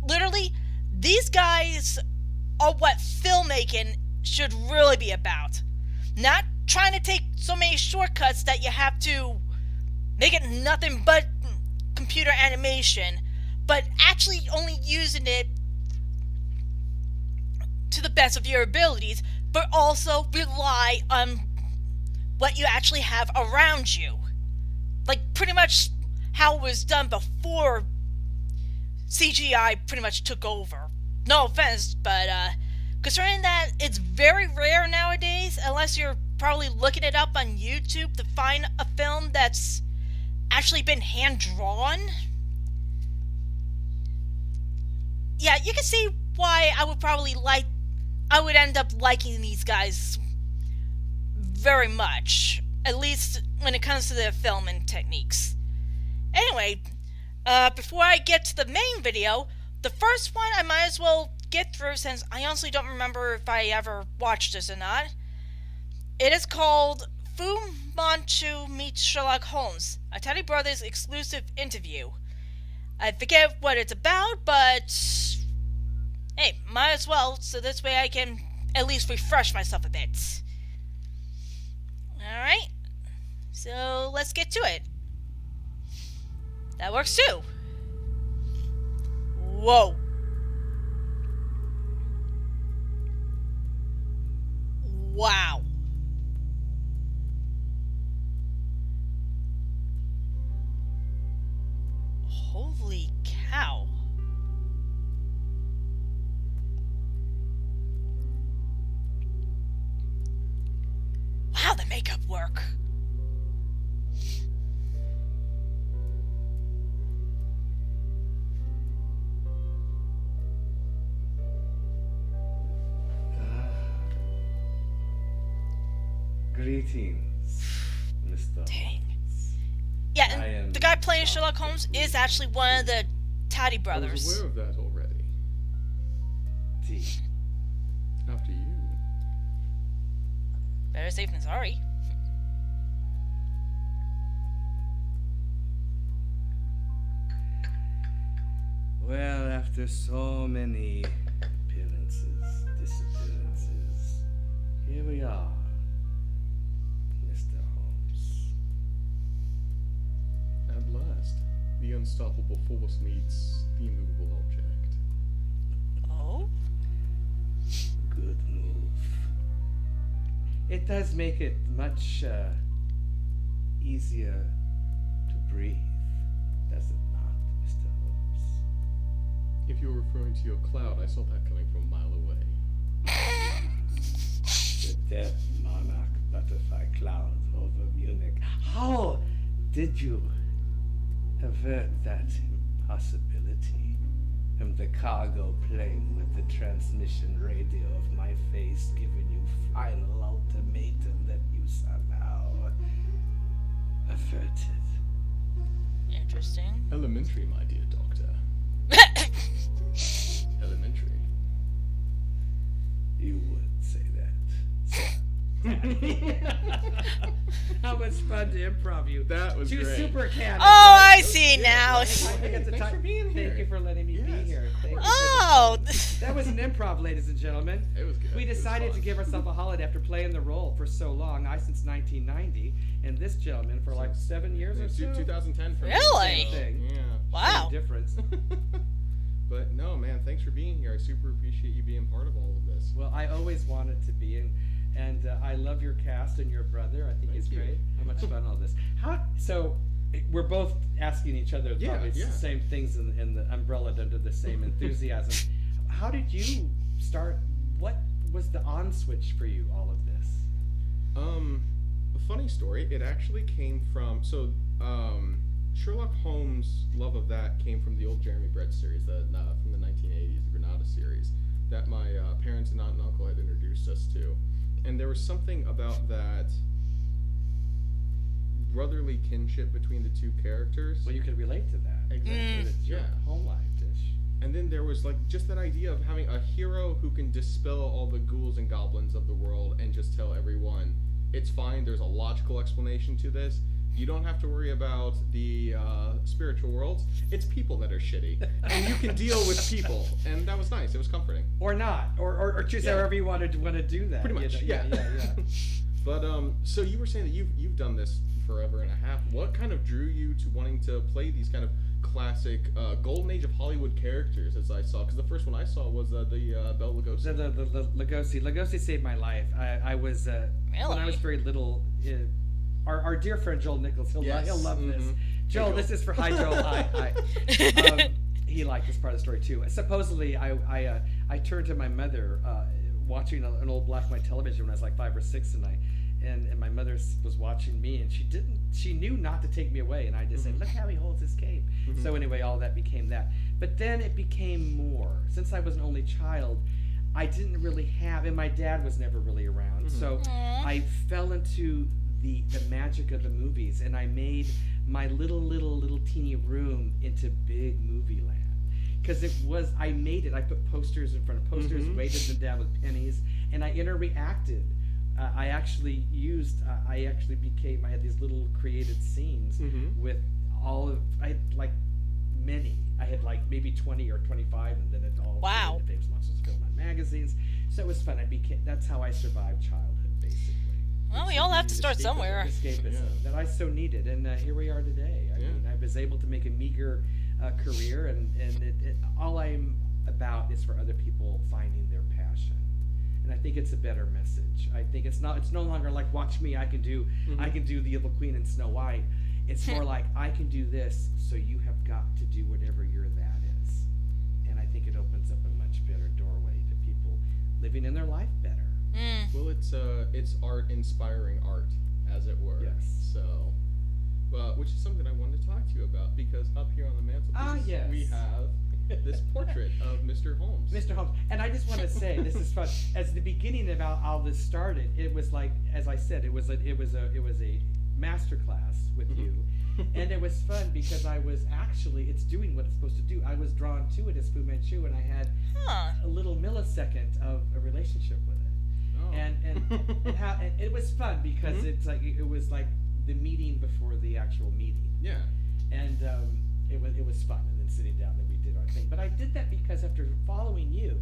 Literally, these guys are what filmmaking should really be about. Not trying to take so many shortcuts that you have to make it nothing but computer animation, but actually only using it to the best of your abilities, but also rely on what you actually have around you. Like, pretty much how it was done before CGI pretty much took over. No offense, but concerning that it's very rare nowadays, unless you're probably looking it up on YouTube to find a film that's actually been hand-drawn. Yeah, you can see why I would end up liking these guys very much. At least when it comes to their filming techniques. Anyway, before I get to the main video, the first one I might as well get through since I honestly don't remember if I ever watched this or not. It is called Fu Manchu Meets Sherlock Holmes, a Tady Brothers exclusive interview. I forget what it's about, but hey, might as well, so this way I can at least refresh myself a bit. Alright, so let's get to it. That works too. Whoa. Wow. Holy cow. Wow, the makeup work. Greetings, Mr. Dang. Yeah, and the guy playing Sherlock Holmes is actually one of the Tady brothers. I was aware of that already. T. After you. Better safe than sorry. Well, after so many appearances, disappearances, here we are, Mr. Holmes. At last, the unstoppable force meets the immovable object. Oh? Good move. It does make it much easier to breathe, does it not, Mr. Holmes? If you're referring to your cloud, I saw that coming from a mile away. The death monarch butterfly cloud over Munich. How did you avert that impossibility from the cargo plane with the transmission radio of my face giving you final ultimatum that you somehow averted? Interesting. Elementary, my dear doctor. Elementary. You would say that. How much fun to improv you. That was Two great. super cannons. Oh, I see now. Wow. Thanks for being here. Thank you for letting me be here. Thank you Oh. that was an improv, ladies and gentlemen. It was good. We decided to give ourselves a holiday after playing the role for so long. I since 1990, and this gentleman for like 7 years or so. 2010 for Really? me. Thing. Yeah. Wow. Same difference. But no, man, thanks for being here. I super appreciate you being part of all of this. Well, I always wanted to be, and I love your cast and your brother. I think he's great. How much fun all this. So we're both asking each other probably the same things in the umbrella under the same enthusiasm. How did you start? What was the on switch for you? All of this. A funny story. It actually came from Sherlock Holmes' love of that came from the old Jeremy Brett series, from the 1980s, the Granada series, that my parents and aunt and uncle had introduced us to. And there was something about that brotherly kinship between the two characters. Well, you could relate to that. Exactly. It's your home life dish. And then there was like just that idea of having a hero who can dispel all the ghouls and goblins of the world and just tell everyone, it's fine, there's a logical explanation to this. You don't have to worry about the spiritual worlds. It's people that are shitty, and you can deal with people, and that was nice. It was comforting. Or not, or choose however you want to do that. Pretty much, yeah. But so you were saying that you've done this forever and a half. What kind of drew you to wanting to play these kind of classic golden age of Hollywood characters? As I saw, because the first one I saw was the Bela Lugosi. The Lugosi saved my life. I was when I was very little. Our dear friend Joel Nichols, he'll love this. Joel, this is for hi Joel. Hi. He liked this part of the story too. Supposedly, I turned to my mother watching an old black and white television when I was like 5 or 6, and my mother was watching me, and she knew not to take me away, and I just said, look how he holds his cape. So anyway, all that became that. But then it became more. Since I was an only child, I didn't really have, and my dad was never really around, so I fell into the magic of the movies, and I made my little teeny room into big movie land. Because I put posters in front of posters, weighted them down with pennies, and I interacted. I had these little created scenes with I had like maybe 20 or 25, and then it all wow. It was film on magazines. So it was fun. That's how I survived childhood, basically. Well, we all have to start somewhere. Escapism that I so needed, and here we are today. I mean, I was able to make a meager career, and all I'm about is for other people finding their passion. And I think it's a better message. I think it's no longer like, watch me, I can do the Evil Queen and Snow White. It's more like, I can do this, so you have got to do whatever your that is. And I think it opens up a much better doorway to people living in their life better. Well, it's art inspiring art, as it were. Yes. So, which is something I wanted to talk to you about, because up here on the mantelpiece we have this portrait of Mr. Holmes. Mr. Holmes. And I just want to say, this is fun. As the beginning of all this started, it was like, as I said, it was a master class with you. And it was fun because it's doing what it's supposed to do. I was drawn to it as Fu Manchu, and I had a little millisecond of a relationship with it. And it was fun because it was like the meeting before the actual meeting. Yeah. And it was fun, and then sitting down, and we did our thing. But I did that because after following you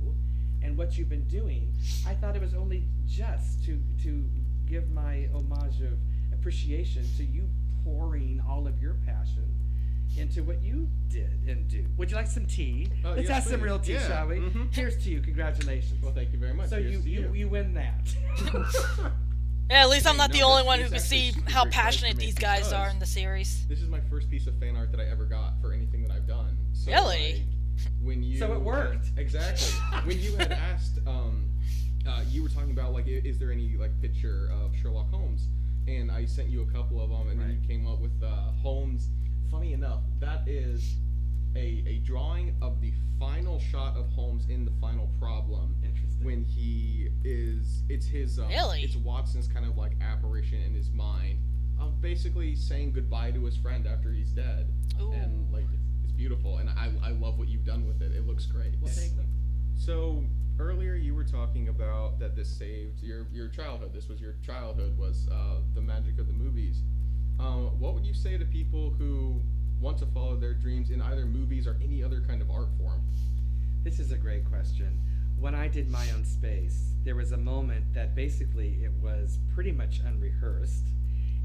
and what you've been doing, I thought it was only just to give my homage of appreciation to you pouring all of your passion into what you did and do. Would you like some tea? Let's have some real tea, shall we? Cheers to you. Congratulations. Well, thank you very much. So you win that. Yeah, at least I'm not the only one who can see how passionate these guys are in the series. This is my first piece of fan art that I ever got for anything that I've done. So, really? So it worked. Exactly. When you had asked, you were talking about is there any picture of Sherlock Holmes, and I sent you a couple of them, and then you came up with Holmes. Funny enough, that is a drawing of the final shot of Holmes in the final problem. Interesting. When it's Watson's kind of apparition in his mind of basically saying goodbye to his friend after he's dead. Ooh. And it's beautiful, and I love what you've done with it. It looks great. Well, thank you. So earlier you were talking about that this saved your childhood. This was your childhood, was the magic of the movies. What would you say to people who want to follow their dreams in either movies or any other kind of art form? This is a great question. When I did My Own Space, there was a moment that basically it was pretty much unrehearsed,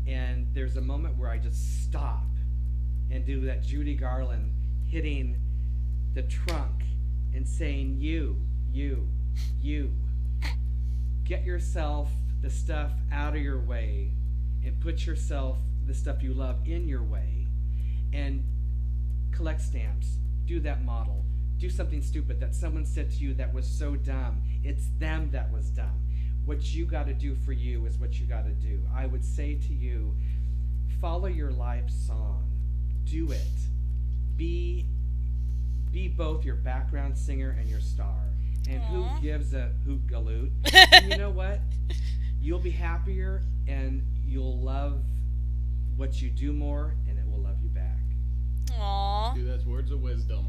and there's a moment where I just stop and do that Judy Garland hitting the trunk and saying, you, get yourself the stuff out of your way and put yourself, the stuff you love, in your way, and collect stamps, do that model, do something stupid that someone said to you that was so dumb. It's them that was dumb. What you got to do for you is what you got to do. I would say to you, follow your life song. Do it. Be both your background singer and your star. And who gives a hoot galoot? And you know what? You'll be happier and you'll love what you do more, and it will love you back. Aww. Dude, that's words of wisdom.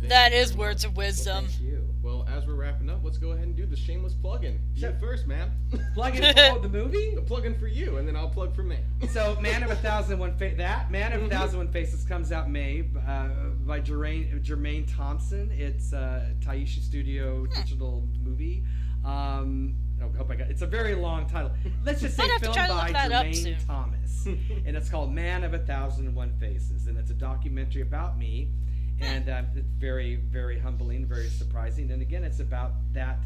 That is words of wisdom. Well, thank you. Well, as we're wrapping up, let's go ahead and do the shameless plug-in. You first, man. Plug-in for the movie? A plug-in for you, and then I'll plug for me. So, Man of 1,001 Faces comes out May by Jermaine Thompson. It's Taisha Studio digital movie. It's a very long title. Let's just say filmed by Jermaine Thomas. And it's called Man of 1,001 Faces. And it's a documentary about me. And it's very, very humbling, very surprising. And again, it's about that,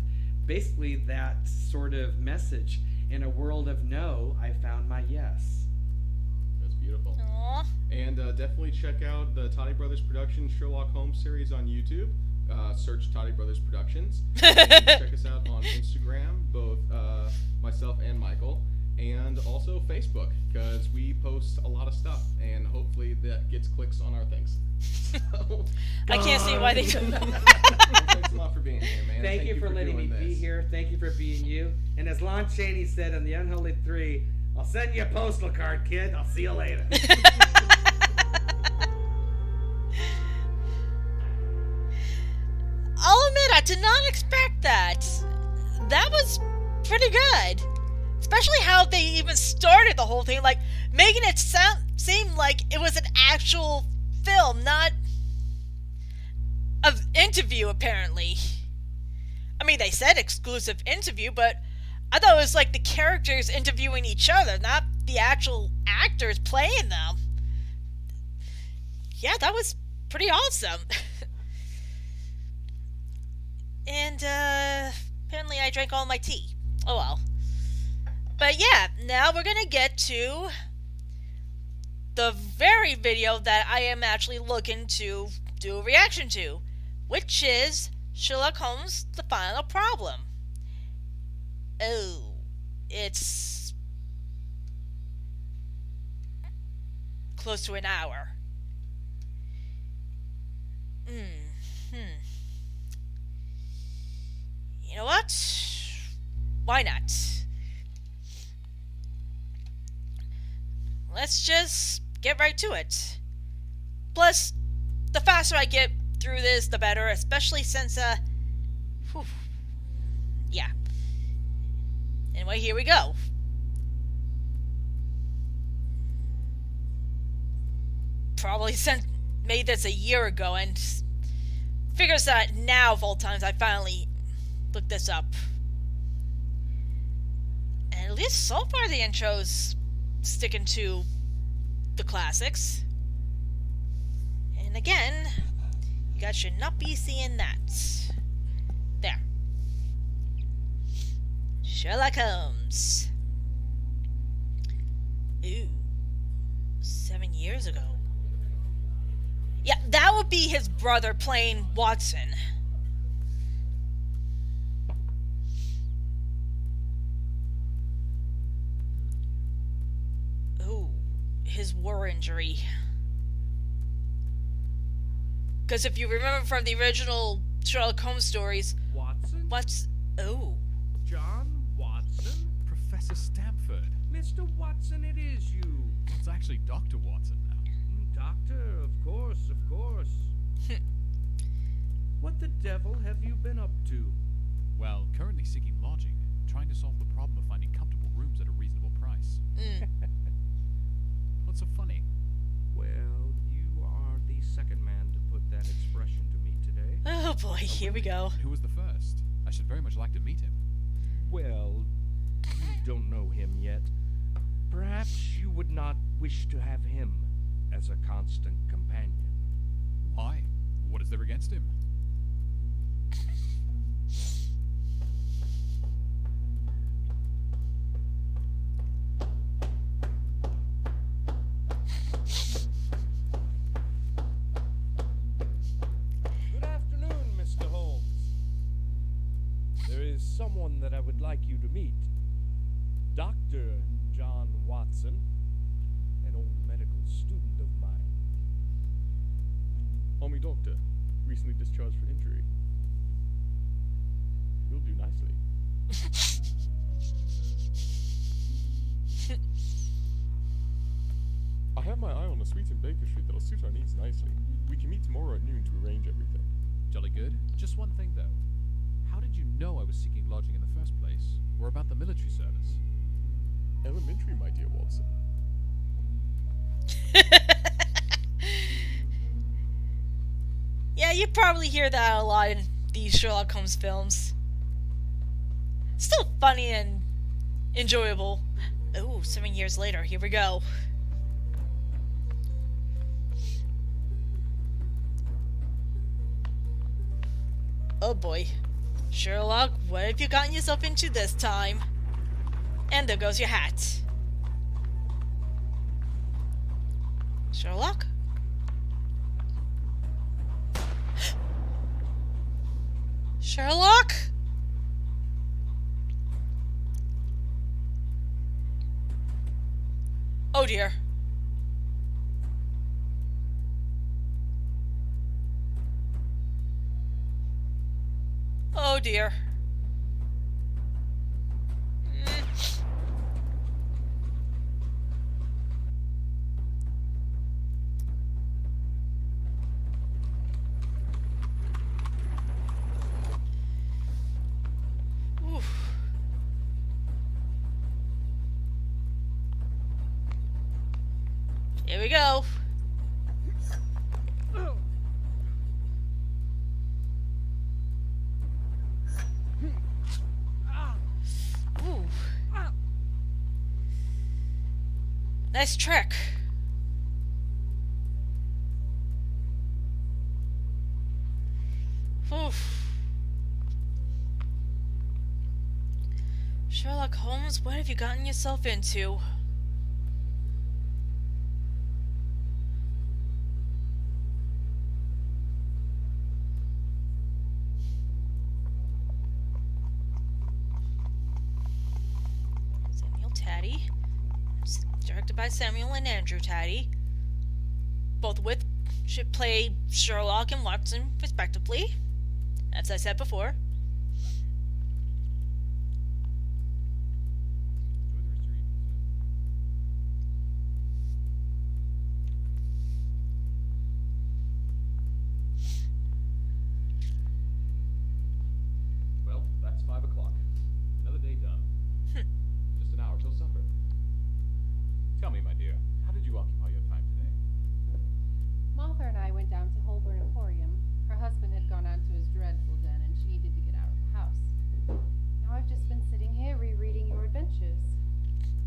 basically that sort of message. In a world of no, I found my yes. That's beautiful. Aww. And definitely check out the Tady Brothers Productions Sherlock Holmes series on YouTube. Search Tady Brothers Productions. And check us out on Instagram, both myself and Michael. And also Facebook, because we post a lot of stuff, and hopefully that gets clicks on our things. So, I can't see why they do that. Thanks a lot for being here, man. Thank you for letting me be here. Thank you for being you. And as Lon Chaney said in The Unholy Three, I'll send you a postal card, kid. I'll see you later. I'll admit, I did not expect that. That was pretty good. Especially how they even started the whole thing, like making it seem like it was an actual film, not an interview, apparently. I mean, they said exclusive interview, but I thought it was like the characters interviewing each other, not the actual actors playing them. Yeah, that was pretty awesome. And, apparently I drank all my tea. Oh well. But yeah, now we're gonna get to the very video that I am actually looking to do a reaction to, which is Sherlock Holmes: The Final Problem. Oh, it's close to an hour. You know what? Why not? Let's just get right to it. Plus, the faster I get through this, the better, especially since, yeah. Anyway, here we go. Probably made this a year ago, and figures that now of all times I finally looked this up. And at least so far the intro's sticking to the classics. And again, you guys should not be seeing that. There. Sherlock Holmes. Ooh. 7 years ago. Yeah, that would be his brother playing Watson. His war injury. Because if you remember from the original Sherlock Holmes stories, John Watson? Professor Stamford. Mr. Watson, it is you. It's actually Dr. Watson now. Doctor, of course. What the devil have you been up to? Well, currently seeking lodging, trying to solve the problem of finding comfortable rooms at a reasonable price. What's so funny? Well, you are second man to put that expression to me today. Oh boy, here we go. Who was the first? I should very much like to meet him. Well, you don't know him yet. Perhaps you would not wish to have him as a constant companion. Why? What is there against him? Good afternoon, Mr. Holmes. There is someone that I would like you to meet. Dr. John Watson, an old medical student of mine. Homie doctor, recently discharged for injury. You'll do nicely. I have my eye on a suite in Baker Street that'll suit our needs nicely. We can meet tomorrow at noon to arrange everything. Jolly good. Just one thing, though. How did you know I was seeking lodging in the first place? Or about the military service? Elementary, my dear Watson. Yeah, you probably hear that a lot in these Sherlock Holmes films. Still funny and enjoyable. Ooh, 7 years later, here we go. Oh boy. Sherlock, what have you gotten yourself into this time? And there goes your hat. Sherlock? Sherlock? Oh dear. Oh dear. Here we go. Ooh. Nice trick. Oof. Sherlock Holmes, what have you gotten yourself into? Tady, directed by Samuel and Andrew Tady, both of which should play Sherlock and Watson respectively, as I said before. Well, that's 5 o'clock. Another day done. Just an hour till supper. Tell me, my dear, how did you occupy your time today? Martha and I went down to Holborn Emporium. Her husband had gone out to his dreadful den and she needed to get out of the house. Now I've just been sitting here rereading your adventures.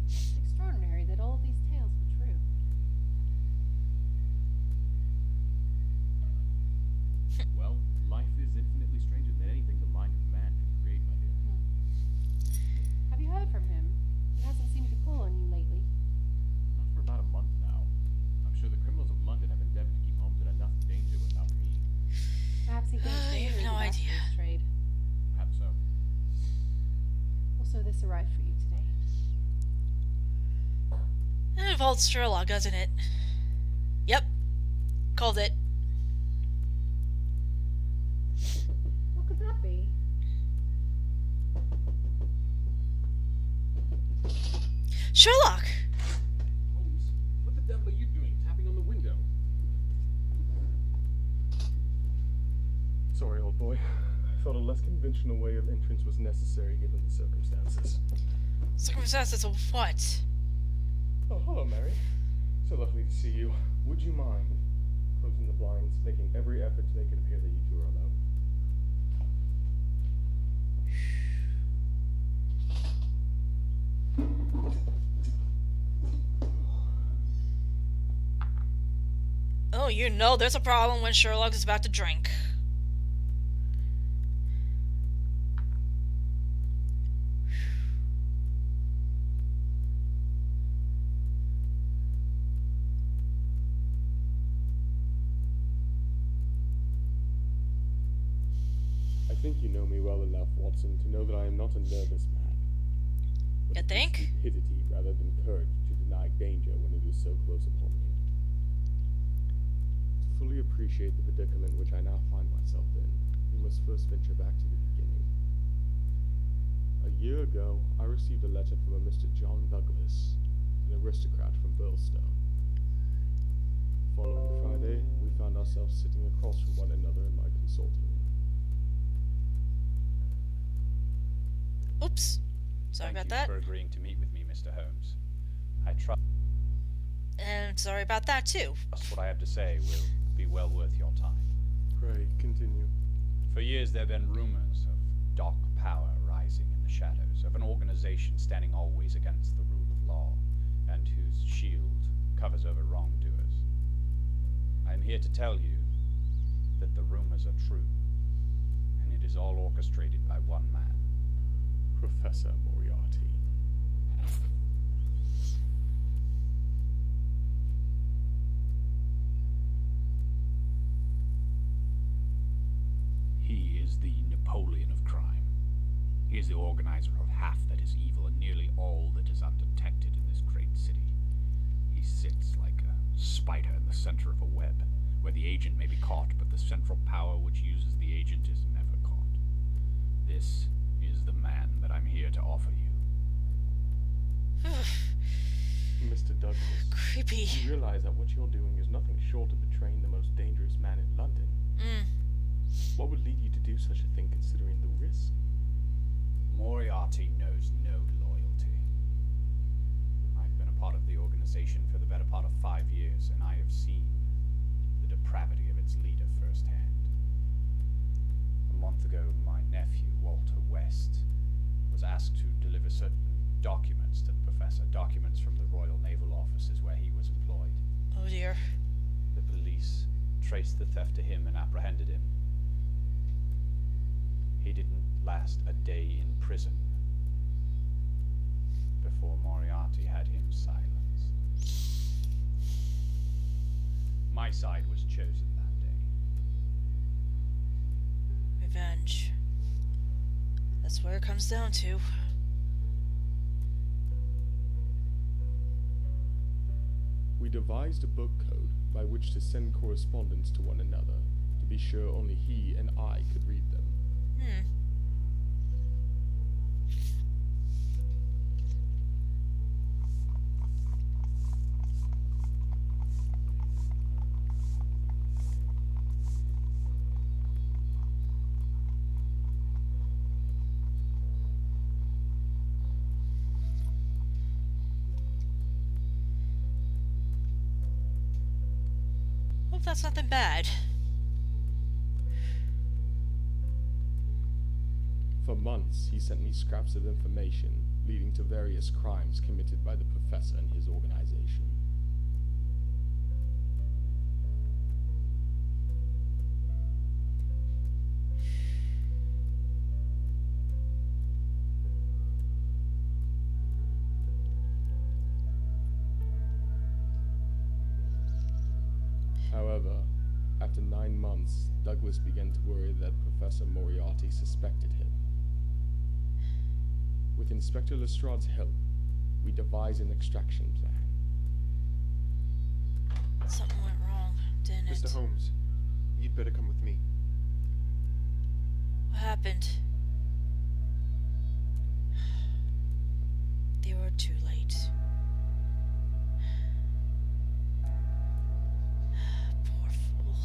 It's extraordinary that all of these tales were true. Well, life is infinitely stranger than anything the mind of man can create, my dear. Have you heard from him? He hasn't seemed to call on you lately. Not for about a month now. I'm sure the criminals of London have endeavored to keep Holmes in enough danger without me. Perhaps he thinks I have Vader is no the best idea. for his trade. Perhaps so. Also, this arrived for you today. It involves Sherlock, doesn't it? Yep. Called it. What could that be? Sherlock! Holmes, what the devil are you doing tapping on the window? Sorry, old boy. I thought a less conventional way of entrance was necessary given the circumstances. Circumstances of what? Oh, hello, Mary. So lovely to see you. Would you mind closing the blinds, making every effort to make it appear that you two are alone. Oh, you know there's a problem when Sherlock is about to drink. I think you know me well enough, Watson, to know that I am not a nervous man. But You think? stupidity rather than courage to deny danger when it is so close upon you. To fully appreciate the predicament which I now find myself in, we must first venture back to the beginning. A year ago, I received a letter from a Mr. John Douglas, an aristocrat from Burlstone. The following Friday, we found ourselves sitting across from one another in my consulting room. Oops. Sorry about that. Thank you for agreeing to meet with me, Mr. Holmes. I trust And sorry about that too. what I have to say will be well worth your time. Pray, continue. For years there have been rumors of dark power rising in the shadows, of an organization standing always against the rule of law, and whose shield covers over wrongdoers. I am here to tell you that the rumors are true, and it is all orchestrated by one man. Professor Moriarty. He is the Napoleon of crime. He is the organizer of half that is evil and nearly all that is undetected in this great city. He sits like a spider in the center of a web, where the agent may be caught, but the central power which uses the agent is never caught. This is the man that I'm here to offer you. Mr. Douglas. Creepy. You realize that what you're doing is nothing short of betraying the most dangerous man in London. What would lead you to do such a thing considering the risk? Moriarty knows no loyalty. I've been a part of the organization for the better part of 5 years, and I have seen the depravity of its leader firsthand. A month ago, my nephew, Walter West, was asked to deliver certain documents to the professor, documents from the Royal Naval Offices where he was employed. Oh dear. The police traced the theft to him and apprehended him. He didn't last a day in prison before Moriarty had him silenced. My side was chosen that day. Revenge. That's where it comes down to. We devised a book code by which to send correspondence to one another, to be sure only he and I could read them. Hope that's nothing bad. For months, he sent me scraps of information leading to various crimes committed by the professor and his organization. However, after 9 months, Douglas began to worry that Professor Moriarty suspected him. With Inspector Lestrade's help, we devised an extraction plan. Something went wrong, didn't it? Mr. Holmes, you'd better come with me. What happened? They were too late. Poor fool.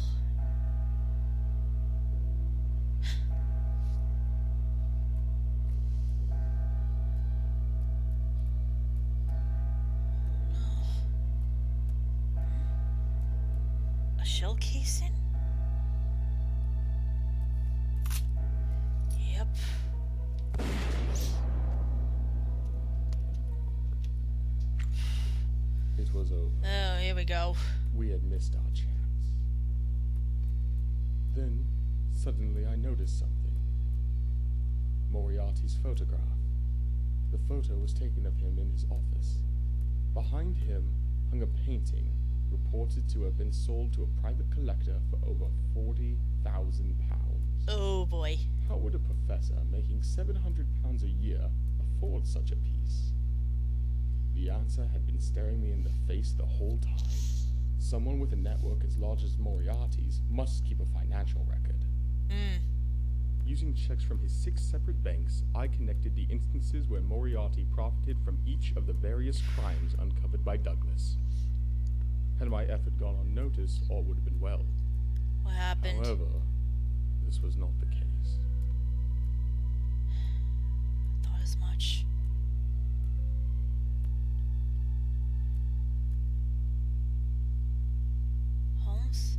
A shell casing? Yep. It was over. Oh, here we go. We had missed our chance. Then, suddenly I noticed something. Moriarty's photograph. The photo was taken of him in his office. Behind him hung a painting reported to have been sold to a private collector for over £40,000. Oh boy. How would a professor making £700 a year afford such a piece? The answer had been staring me in the face the whole time. Someone with a network as large as Moriarty's must keep a financial record. Using checks from his 6 separate banks, I connected the instances where Moriarty profited from each of the various crimes uncovered by Douglas. Had my effort gone unnoticed, all would have been well. What happened? However, this was not the case. Thought as much. Holmes?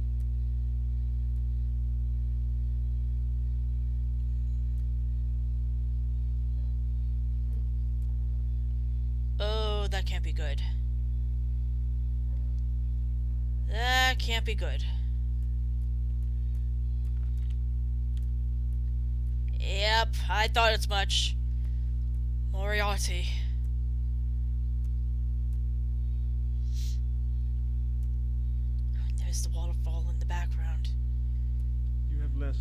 Oh, that can't be good. That can't be good. Yep, I thought as much. Moriarty. There's the waterfall in the background. You have less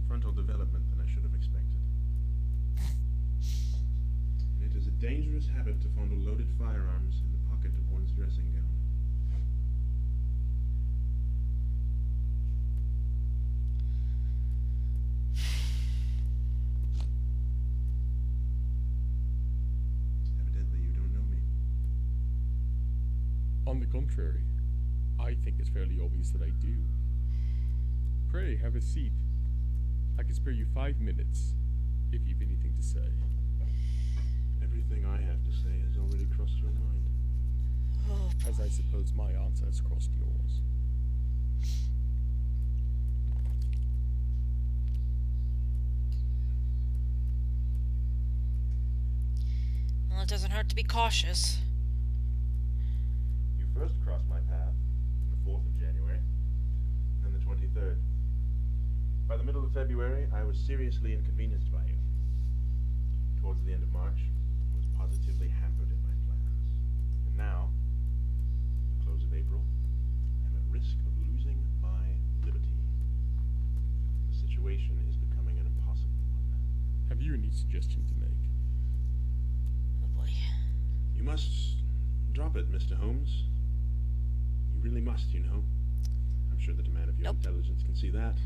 frontal development than I should have expected. It is a dangerous habit to fondle loaded firearms in the pocket of one's dressing gown. Evidently, you don't know me. On the contrary, I think it's fairly obvious that I do. Pray, have a seat. I can spare you 5 minutes, if you've anything to say. Everything I have to say has already crossed your mind. Oh, as I suppose my answer has crossed yours. Well, it doesn't hurt to be cautious. You first crossed my path on the 4th of January, then the 23rd. By the middle of February, I was seriously inconvenienced by you. Towards the end of March, I was positively hampered in my plans. And now, at the close of April, I'm at risk of losing my liberty. The situation is becoming an impossible one. Have you any suggestion to make? Oh boy. You must drop it, Mr. Holmes. You really must, you know. I'm sure that a man of your intelligence can see that.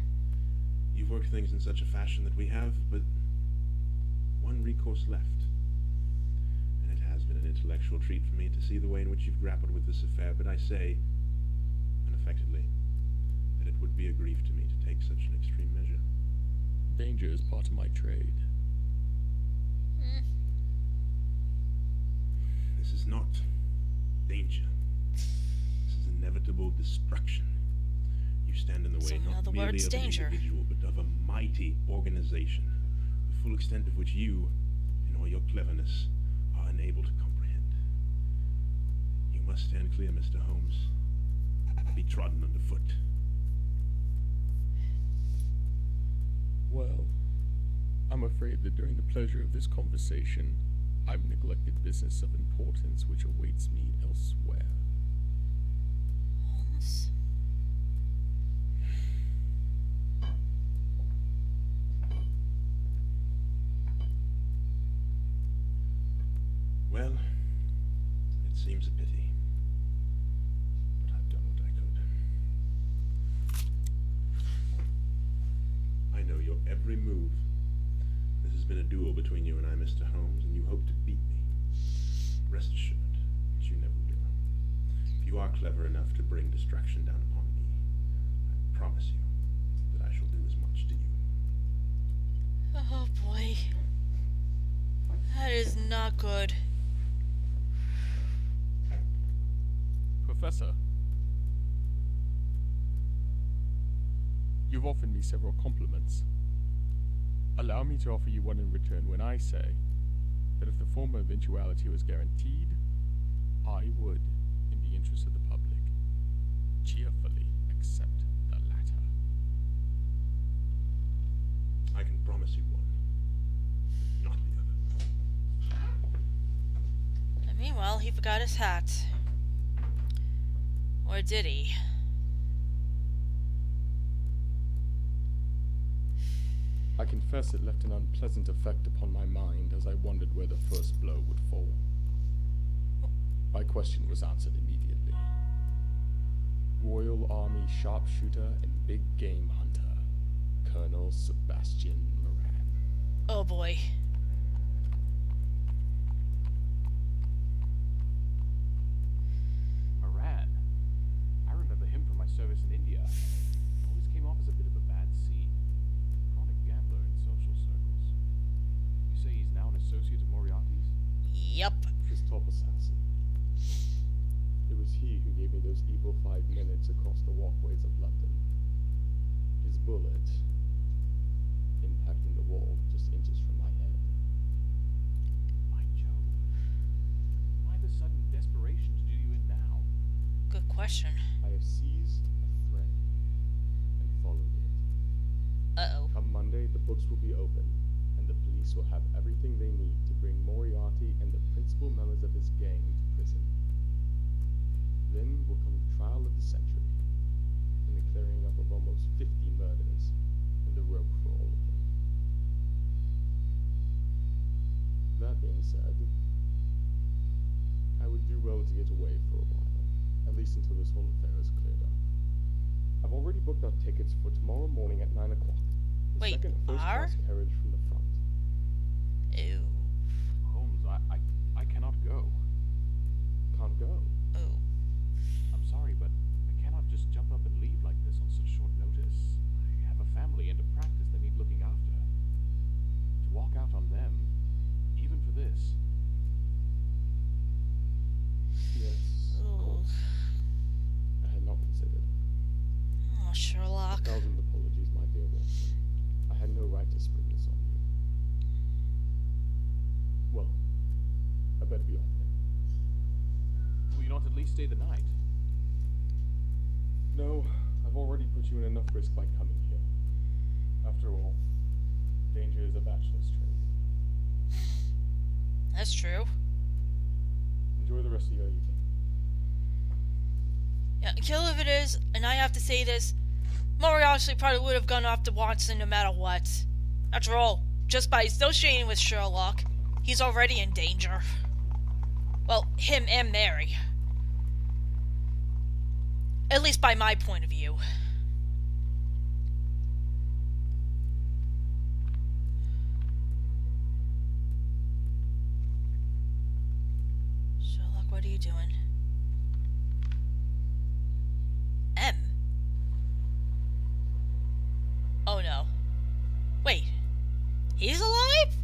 You've worked things in such a fashion that we have but one recourse left. And it has been an intellectual treat for me to see the way in which you've grappled with this affair, but I say, unaffectedly, that it would be a grief to me to take such an extreme measure. Danger is part of my trade. This is not danger. This is inevitable destruction. You stand in the way not merely of an individual, but of a mighty organization, the full extent of which you, in all your cleverness, are unable to comprehend. You must stand clear, Mr. Holmes. Be trodden underfoot. Well, I'm afraid that during the pleasure of this conversation, I've neglected business of importance which awaits me elsewhere. Holmes? Well, it seems a pity, but I've done what I could. I know your every move. This has been a duel between you and I, Mr. Holmes, and you hope to beat me. Rest assured that you never will. If you are clever enough to bring destruction down upon me, I promise you that I shall do as much to you. Oh boy. That is not good. Professor, You've offered me several compliments. Allow me to offer you one in return when I say that if the former eventuality was guaranteed, I would, in the interest of the public, cheerfully accept the latter. I can promise you one, not the other. And meanwhile, he forgot his hat. Or did he? I confess it left an unpleasant effect upon my mind as I wondered where the first blow would fall. My question was answered immediately. Royal Army sharpshooter and big game hunter, Colonel Sebastian Moran. Oh boy. Moran. I remember him from my service in India. Always came off as a bit of a bad seed. Chronic gambler in social circles. You say he's now an associate of Moriarty's? Yep. His top assassin. It was he who gave me those evil 5 minutes across the walkways of London. His bullet impacting the wall just inches from my head. By Jove. Why the sudden desperation to do you in now? Good question. I have seized a thread and followed it. Uh-oh. Come Monday, the books will be open, and the police will have everything they need to bring Moriarty and the principal members of his gang to prison. Then will come the trial of the century, and the clearing up of almost 50 murders, and the rope for all of them. That being said, I would do well to get away for a while, at least until this whole affair is cleared up. I've already booked our tickets for tomorrow morning at 9 o'clock. The Wait, second first-class carriage from the front. Ew. Holmes, I cannot go. Can't go? Oh. I'm sorry, but I cannot just jump up and leave like this on such short notice. I have a family and a practice that need looking after. To walk out on them, even for this. Yes, of course. I had not considered. Oh, Sherlock. 1,000 apologies, my dear Watson. I had no right to spring this on you. Well, I better be off then. Will you not at least stay the night? No, I've already put you in enough risk by coming here. After all, danger is a bachelor's trade. That's true. Enjoy the rest of your evening. Yeah, kill if it is, and I have to say this, Moriarty probably would have gone off to Watson no matter what. After all, just by associating with Sherlock, he's already in danger. Well, him and Mary. At least by my point of view. Sherlock, what are you doing? M? Oh no. Wait. He's alive?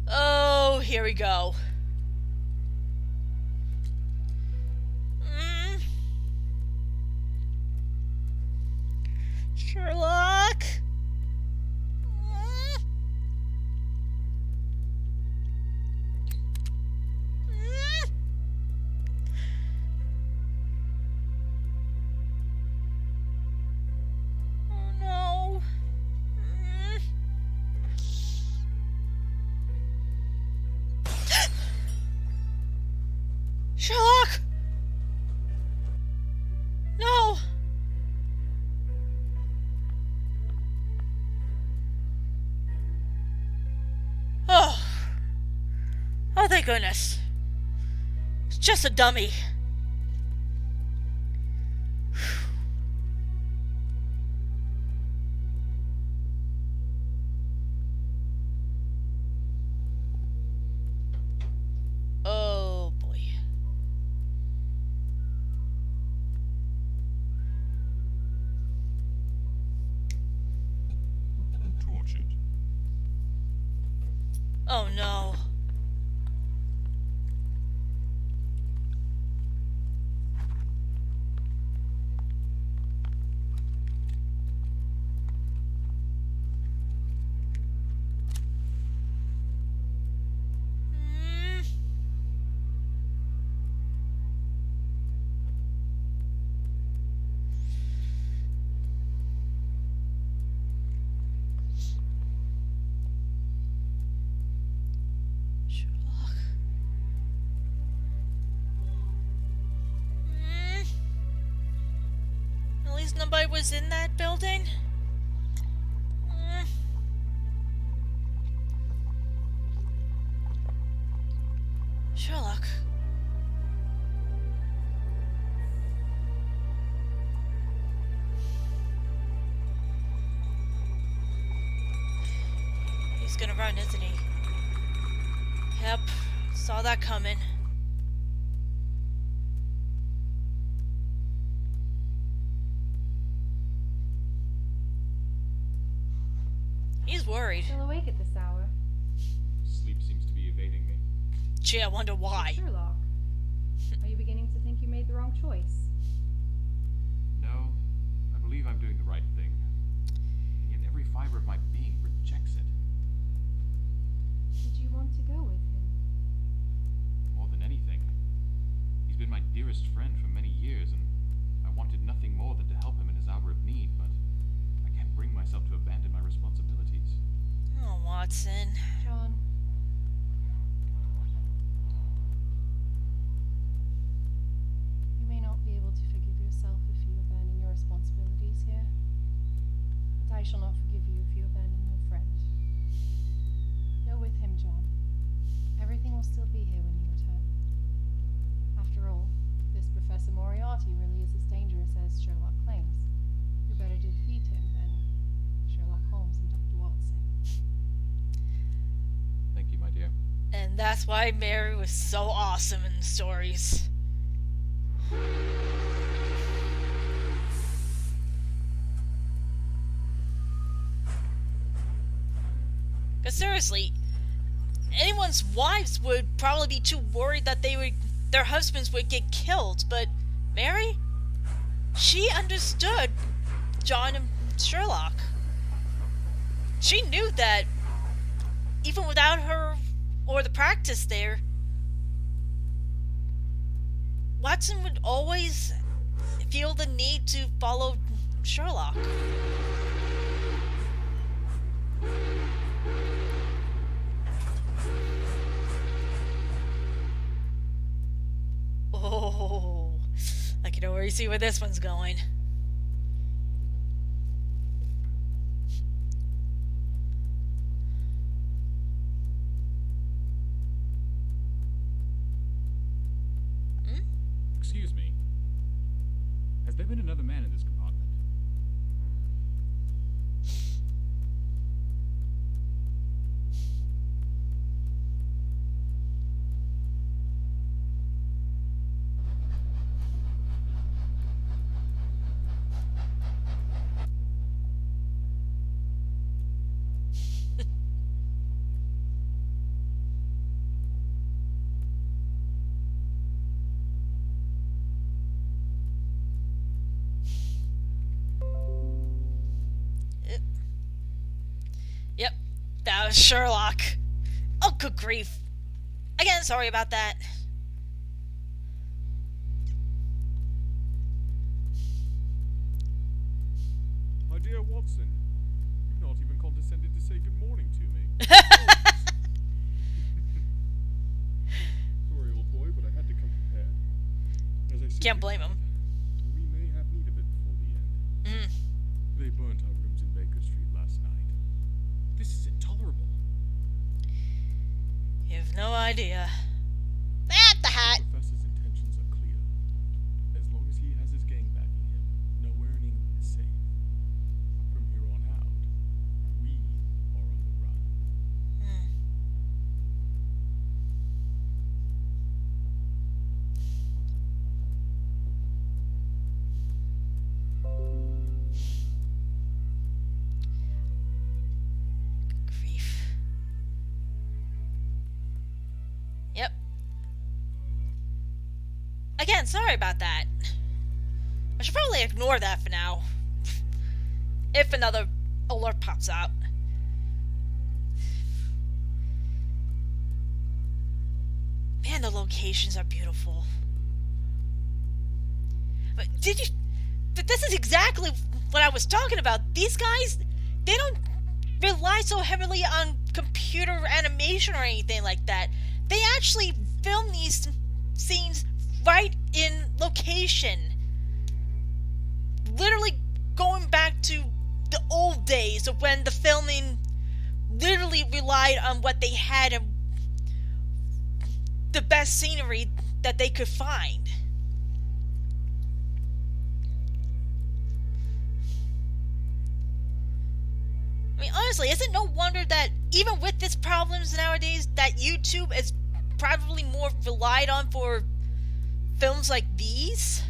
Oh, here we go. Sherlock? Oh no. Sherlock! No! Oh. Oh, thank goodness. It's just a dummy. Oh, boy. Tortured. Oh, no. nobody was in that building? Sherlock. He's gonna run, isn't he? Yep, saw that coming. He's worried. Still awake at this hour? Sleep seems to be evading me. Gee, I wonder why. Sherlock, are you beginning to think you made the wrong choice? No, I believe I'm doing the right thing. And yet every fiber of my being rejects it. Did you want to go with him? More than anything. He's been my dearest friend for many years, and I wanted nothing more than to help him in his hour of need, but I can't bring myself to abandon my responsibilities. Oh, Watson. John. You may not be able to forgive yourself if you abandon your responsibilities here, but I shall not forgive you if you abandon your friend. Go with him, John. Everything will still be here when you return. After all, this Professor Moriarty really is as dangerous as Sherlock claims. Who better to defeat him than Sherlock Holmes and Dr. Watson? Thank you, my dear. And that's why Mary was so awesome in the stories. Because seriously, anyone's wives would probably be too worried that their husbands would get killed, but Mary, she understood John and Sherlock. She knew that even without her or the practice there, Watson would always feel the need to follow Sherlock. Oh, I can already see where this one's going. Excuse me. Has there been another man in this compartment? Yep, that was Sherlock. Oh, good grief. Again, sorry about that. My dear Watson, you've not even condescended to say good morning to me. Sorry, old boy, but I had to come prepared. As I said, Can't blame him. we may have need of it before the end. They burnt our rooms in Baker Street last night. This is intolerable. You have no idea. At the hat. The professor's intentions are clear. As long as he has his gang backing him, nowhere in England is safe. From here on out, we are on the run. Grief. Yep. Again, sorry about that. I should probably ignore that for now. If another alert pops out. Man, the locations are beautiful. But this is exactly what I was talking about. These guys, they don't rely so heavily on computer animation or anything like that. They actually film these scenes right in location. Literally going back to the old days of when the filming literally relied on what they had and the best scenery that they could find. I mean, honestly, is it no wonder that even with its problems nowadays, that YouTube is probably more relied on for films like these?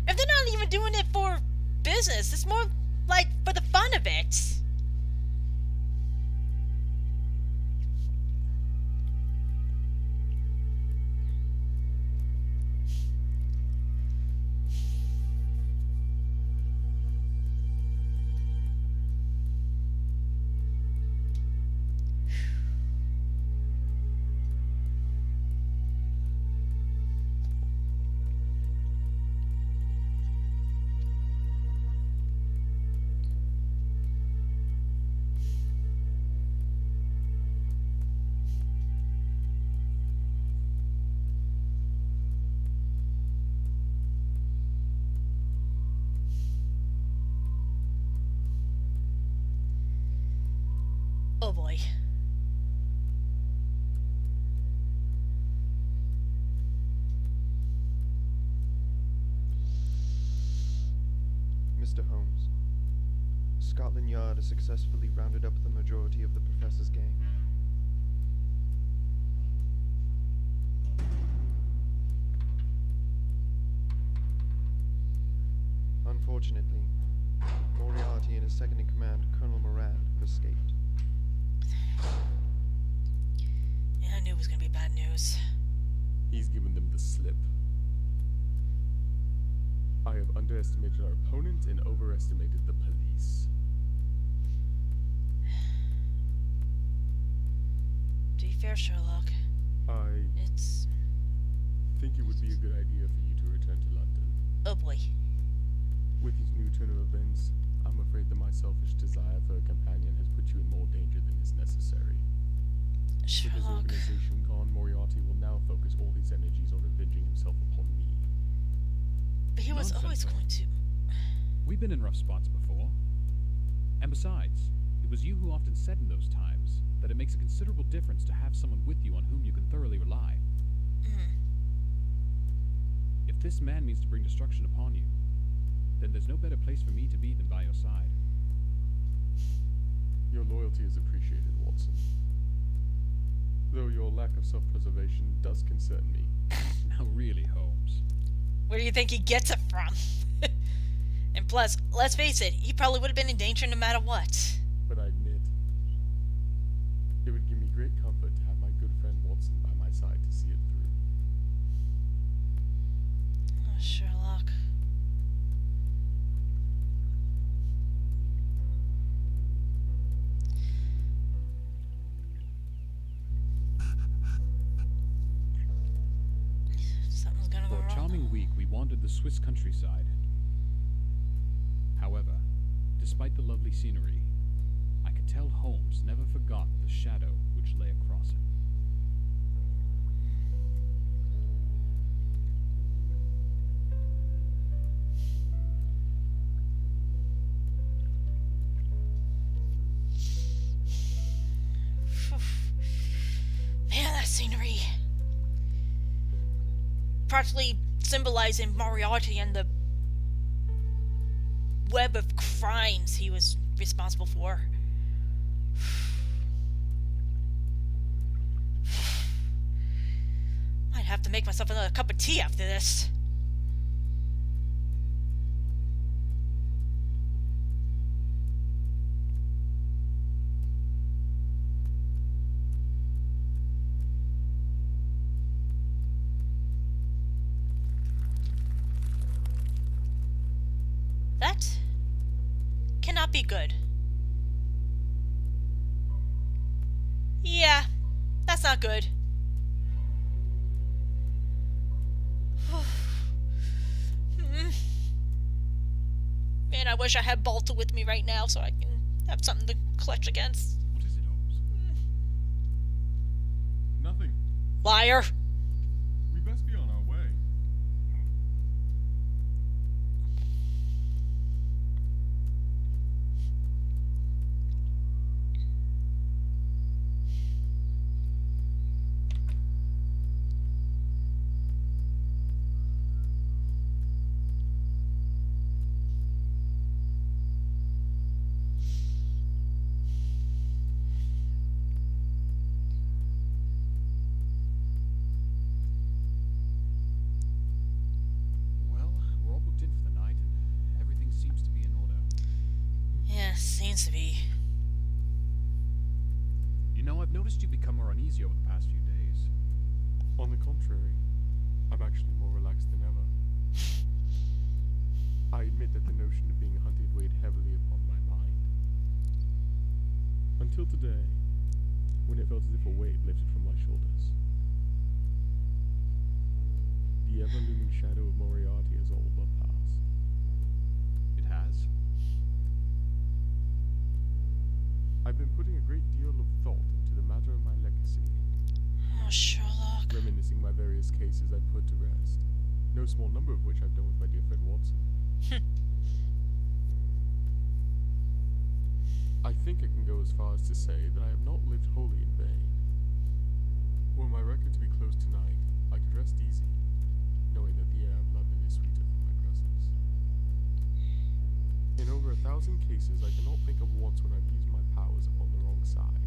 If they're not even doing it for business, it's more like for the fun of it. Oh boy. Mr. Holmes, Scotland Yard has successfully rounded up the majority of the Professor's gang. Unfortunately, Moriarty and his second-in-command, Colonel Moran, have escaped. Yeah, I knew it was gonna be bad news. He's given them the slip. I have underestimated our opponent and overestimated the police. To be fair, Sherlock, I think it would be a good idea for you to return to London. oh boy. With each new turn of events, I'm afraid that my selfish desire for a companion has put you in more danger than is necessary. With his organization gone, Moriarty will now focus all his energies on avenging himself upon me. But he was always going to. We've been in rough spots before. And besides, it was you who often said in those times that it makes a considerable difference to have someone with you on whom you can thoroughly rely. If this man means to bring destruction upon you, then there's no better place for me to be than by your side. Your loyalty is appreciated, Watson. Though your lack of self-preservation does concern me. Now really, Holmes. Where do you think he gets it from? And plus, let's face it, he probably would have been in danger no matter what. But I admit, it would give me great comfort to have my good friend Watson by my side to see it through. Oh, Sherlock. Something's gonna go For a wrong. charming week, we wandered the Swiss countryside. However, despite the lovely scenery, I could tell Holmes never forgot the shadow which lay across him. Man, that scenery. Practically symbolizing Moriarty and the web of crimes he was responsible for. Might have to make myself another cup of tea after this. That cannot be good. Yeah, that's not good. Man, I wish I had Balta with me right now so I can have something to clutch against. What is it, Holmes? Nothing. Liar. We best be on our way. seems to be. You know, I've noticed you become more uneasy over the past few days. On the contrary, I'm actually more relaxed than ever. I admit that the notion of being hunted weighed heavily upon my mind. Until today, when it felt as if a weight lifted from my shoulders. The ever-looming shadow of Moriarty has all but passed. It has? I've been putting a great deal of thought into the matter of my legacy. Oh, Sherlock. Reminiscing my various cases I've put to rest. No small number of which I've done with my dear friend Watson. I think I can go as far as to say that I have not lived wholly in vain. Were my record to be closed tonight, I could rest easy, knowing that the air of London is sweeter from my presence. In over 1,000 cases, I cannot think of once when I've used my powers upon the wrong side.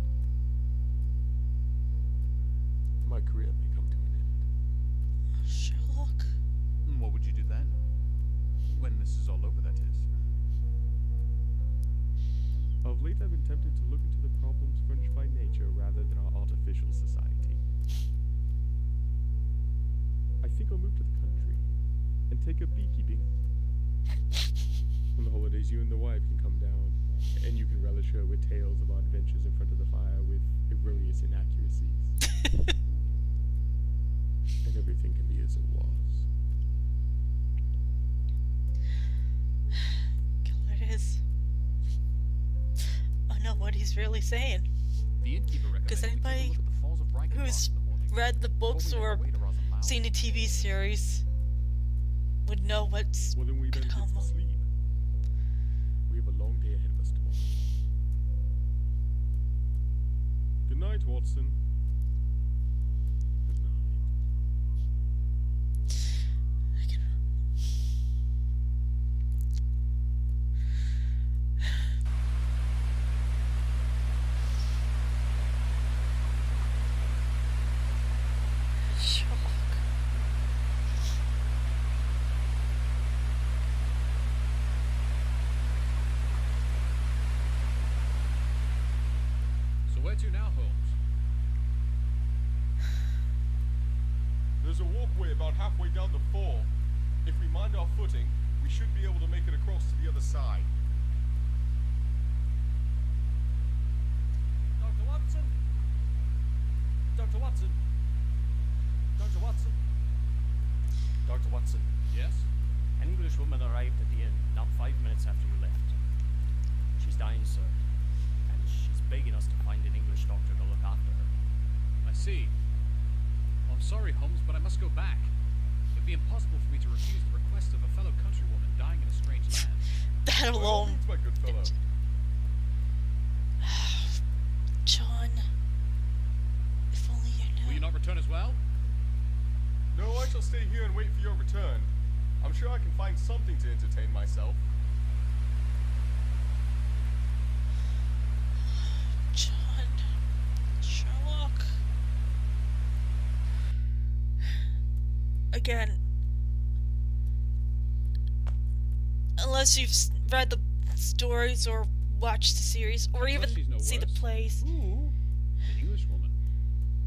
My career may come to an end. Sherlock. And what would you do then? When this is all over, that is. Of late, I've been tempted to look into the problems furnished by nature rather than our artificial society. I think I'll move to the country and take up beekeeping. On the holidays, you and the wife can come down, and you can relish her with tales of our adventures in front of the fire with erroneous inaccuracies. And everything can be as it was. Killer it is. I know what he's really saying. The innkeeper Because anybody who's read the books or seen the TV series would know what's well, then we better get to sleep. We have a long day ahead of us tomorrow. Good night, Watson. Good night. So where to now, Holmes? There's a walkway about halfway down the fall. If we mind our footing, we should be able to make it across to the other side. Dr. Watson? Dr. Watson? Dr. Watson? Dr. Watson? Yes? An English woman arrived at the inn not 5 minutes after you left. She's dying, sir. And she's begging us to find an English doctor to look after her. I see. Well, I'm sorry, Holmes, but I must go back. It'd be impossible for me to refuse the request of a fellow countrywoman dying in a strange land. That alone. My good fellow. John. If only you knew. Will you not return as well? No, I shall stay here and wait for your return. I'm sure I can find something to entertain myself. John. Sherlock. Again. Unless you've read the stories or watched the series or even see the plays. Ooh, an English woman.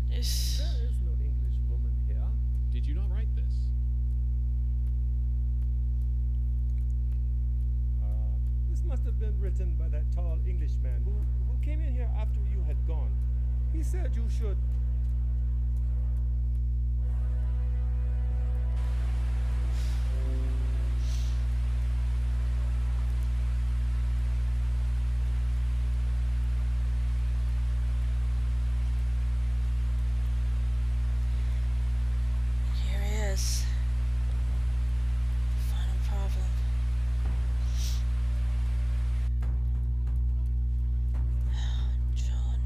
There is no English woman here. Did you not write this? This must have been written by that tall Englishman who came in here after you had gone. He said you should... Here he is. The final problem. John.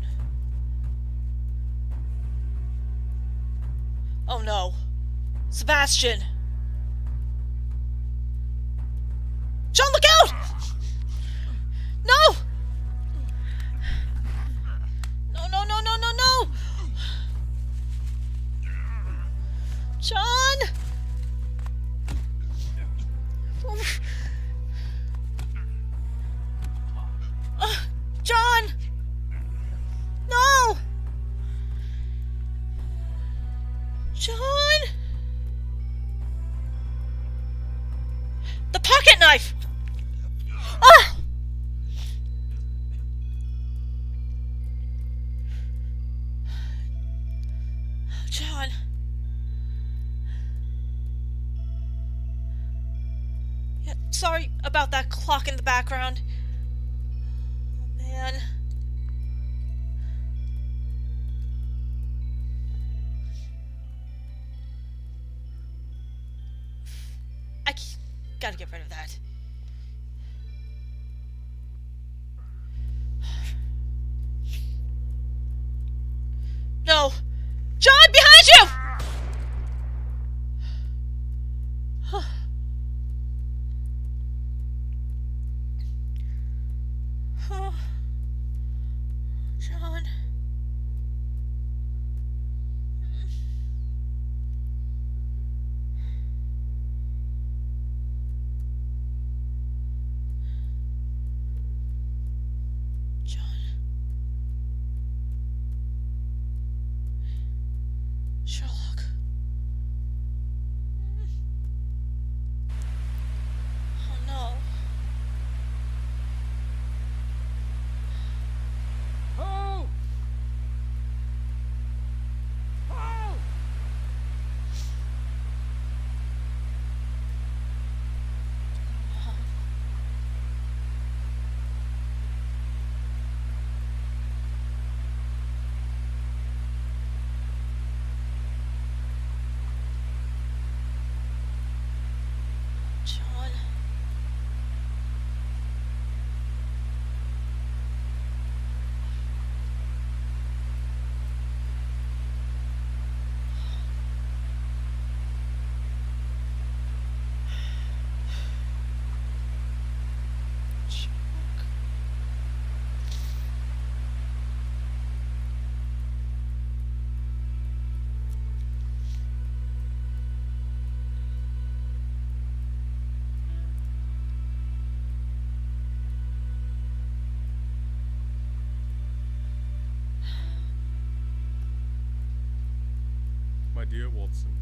Oh no. Sebastian! John, look out! No! No, no, no, no, no, no! John! Oof. pocket knife! Ah! John. Yeah, sorry about that clock in the background. Oh, man. Gotta get rid of that. No! John, behind you! Oh. John. Sherlock. Oh no. Oh! Oh! John. My dear Watson,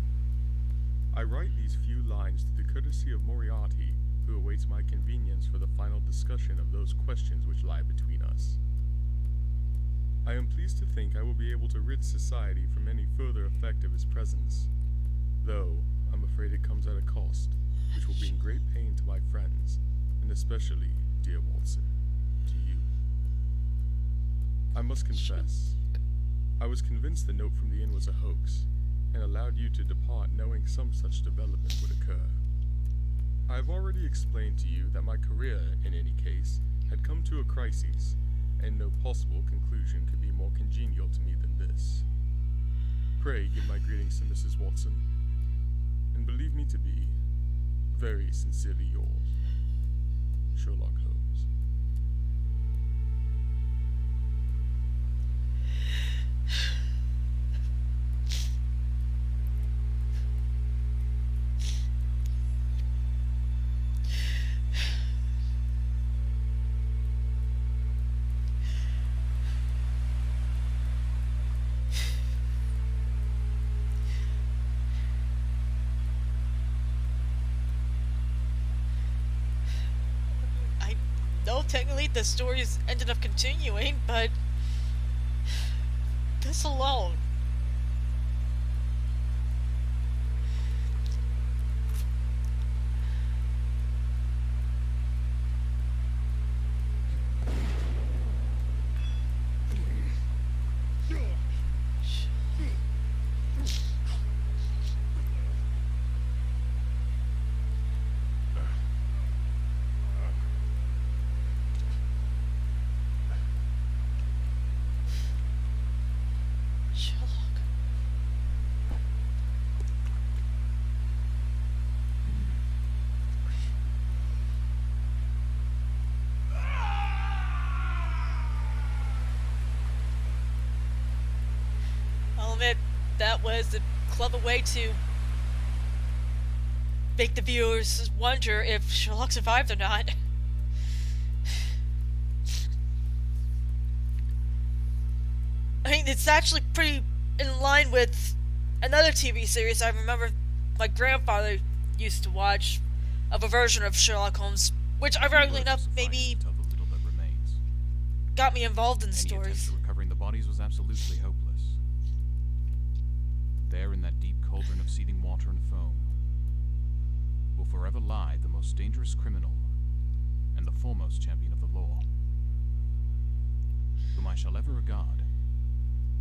I write these few lines through the courtesy of Moriarty, who awaits my convenience for the final discussion of those questions which lie between us. I am pleased to think I will be able to rid society from any further effect of his presence, though I'm afraid it comes at a cost, which will bring great pain to my friends, and especially, dear Watson, to you. I must confess, I was convinced the note from the inn was a hoax, and allowed you to depart knowing some such development would occur. I have already explained to you that my career, in any case, had come to a crisis, and no possible conclusion could be more congenial to me than this. Pray give my greetings to Mrs. Watson, and believe me to be very sincerely yours, Sherlock Holmes. No, technically the story's ended up continuing, but this alone. I'll admit, that was a clever way to make the viewers wonder if Sherlock survived or not. I mean, it's actually pretty in line with another TV series I remember my grandfather used to watch of a version of Sherlock Holmes, which ironically enough maybe Tell the little that remains. got me involved in the Any attempt stories. at recovering the bodies was absolutely hopeless. There in that deep cauldron of seething water and foam will forever lie the most dangerous criminal and the foremost champion of the law, whom I shall ever regard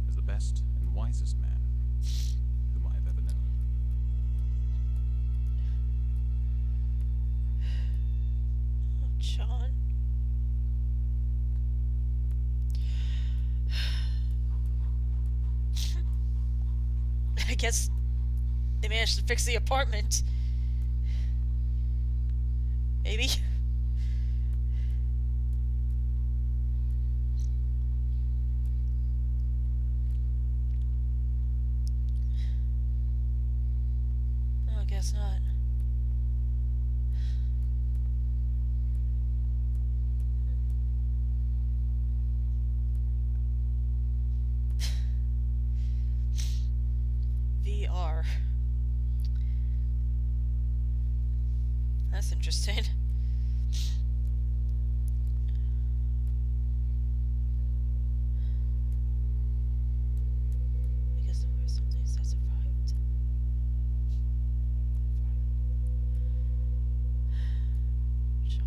as the best and wisest man whom I have ever known. Oh, John. I guess they managed to fix the apartment. Maybe. Oh, I guess not. VR. That's interesting. I guess there were some things that survived. John.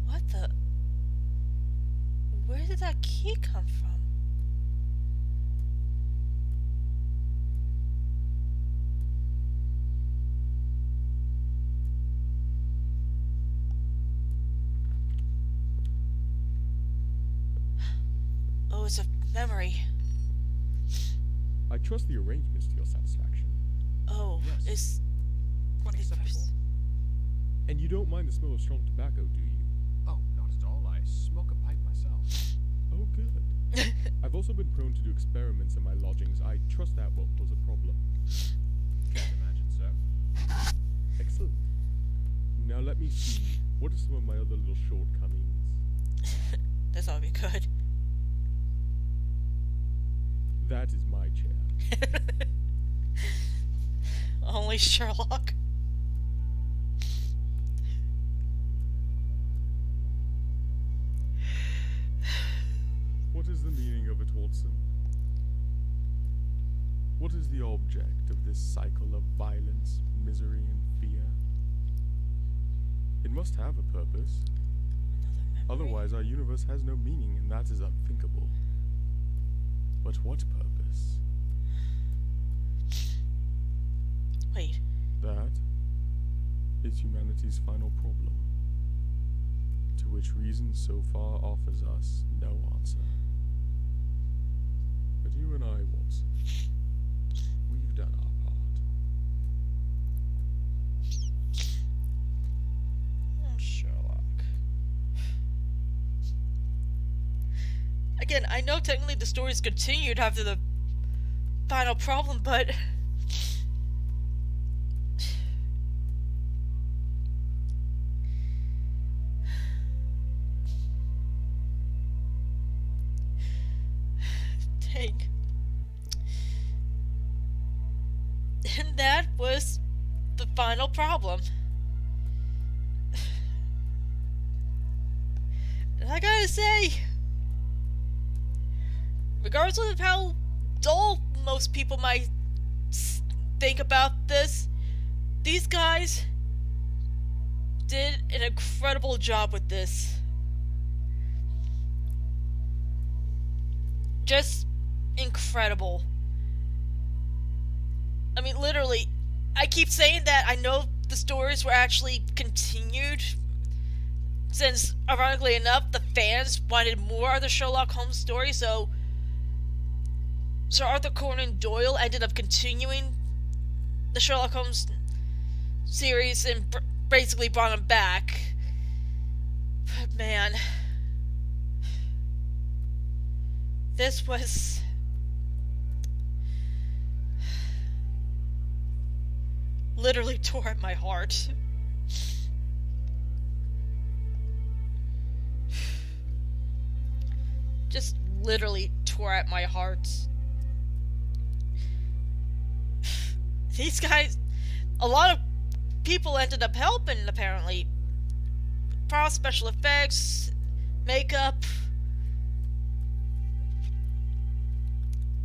What the? Where did that key come from? Oh, it's a memory. I trust the arrangements to your satisfaction. Oh, it's... Quite acceptable. And you don't mind the smell of strong tobacco, do you? Oh, not at all. I smoke a pipe myself. Oh, good. I've also been prone to do experiments in my lodgings. I trust that won't pose a problem. Can't imagine so. Excellent. Now let me see. What are some of my other little shortcomings? This ought to be good. That is my chair. Only Sherlock. What is the meaning of it, Watson? What is the object of this cycle of violence, misery, and fear? It must have a purpose. Otherwise, our universe has no meaning, and that is unthinkable. But what purpose? Wait. That is humanity's final problem, to which reason so far offers us no answer. But you and I, Watson, we've done our part. Oh, Sherlock. Again, I know technically the story's continued after the final problem, but... Dang. And that was the final problem. And I gotta say, regardless of how dull most people might think about this, these guys did an incredible job with this. Just incredible. I mean, literally, I keep saying that I know the stories were actually continued, since, ironically enough, the fans wanted more of the Sherlock Holmes story, so Sir Arthur Conan Doyle ended up continuing the Sherlock Holmes series and basically brought him back. But man, this was... literally tore at my heart. just literally tore at my heart. These guys, a lot of people ended up helping, apparently. Props, special effects, makeup.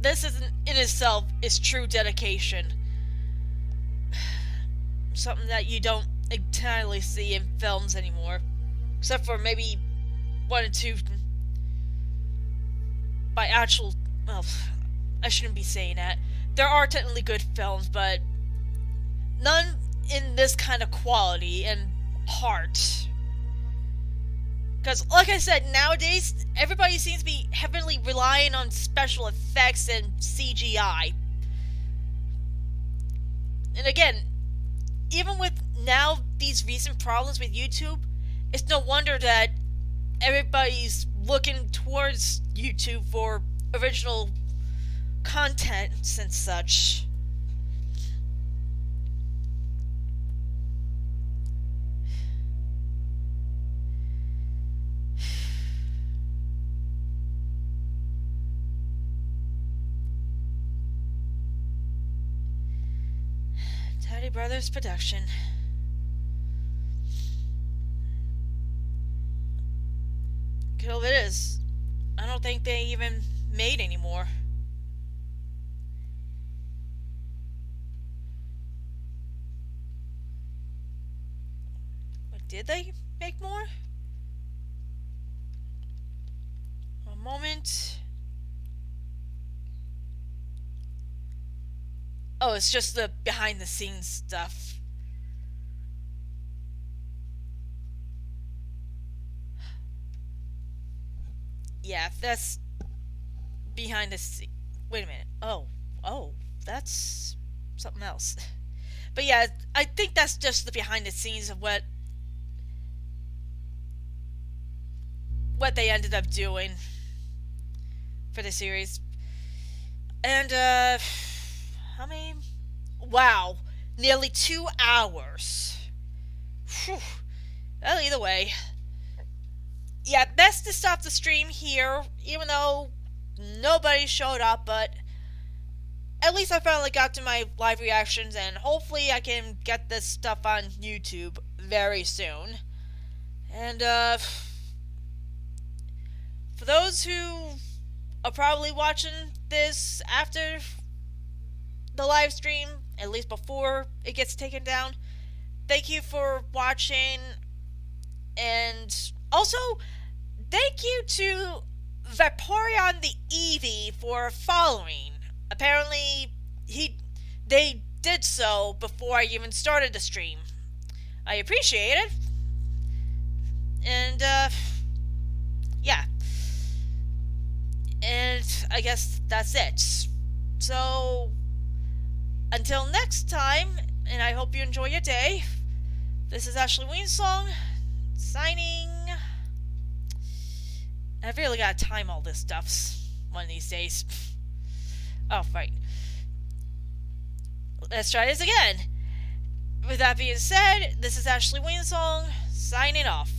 This in itself is true dedication. Something that you don't entirely see in films anymore. Except for maybe one or two by actual, well, I shouldn't be saying that. There are technically good films, but none in this kind of quality and heart. Because, like I said, nowadays, everybody seems to be heavily relying on special effects and CGI. And again, even with now these recent problems with YouTube, it's no wonder that everybody's looking towards YouTube for original content and such. Tady Brothers production. Kill it is. I don't think they even made anymore. But did they make more? One moment. Oh, it's just the behind the scenes stuff. Yeah, that's behind the scenes. Wait a minute. Oh, that's something else. But yeah, I think that's just the behind the scenes of what they ended up doing for the series. And how many? Wow, nearly 2 hours. Whew. Well, either way. Yeah, best to stop the stream here, even though nobody showed up, but at least I finally got to my live reactions, and hopefully I can get this stuff on YouTube very soon. And, for those who are probably watching this after the live stream, at least before it gets taken down, thank you for watching, and also, thank you to Vaporeon the Eevee for following. Apparently, they did so before I even started the stream. I appreciate it. And, yeah. And I guess that's it. So, until next time, and I hope you enjoy your day, this is Ashley Wiensong, signing. I've really got to time all this stuff one of these days. Oh, right. Let's try this again. With that being said, this is Ashley Wiensong, signing off.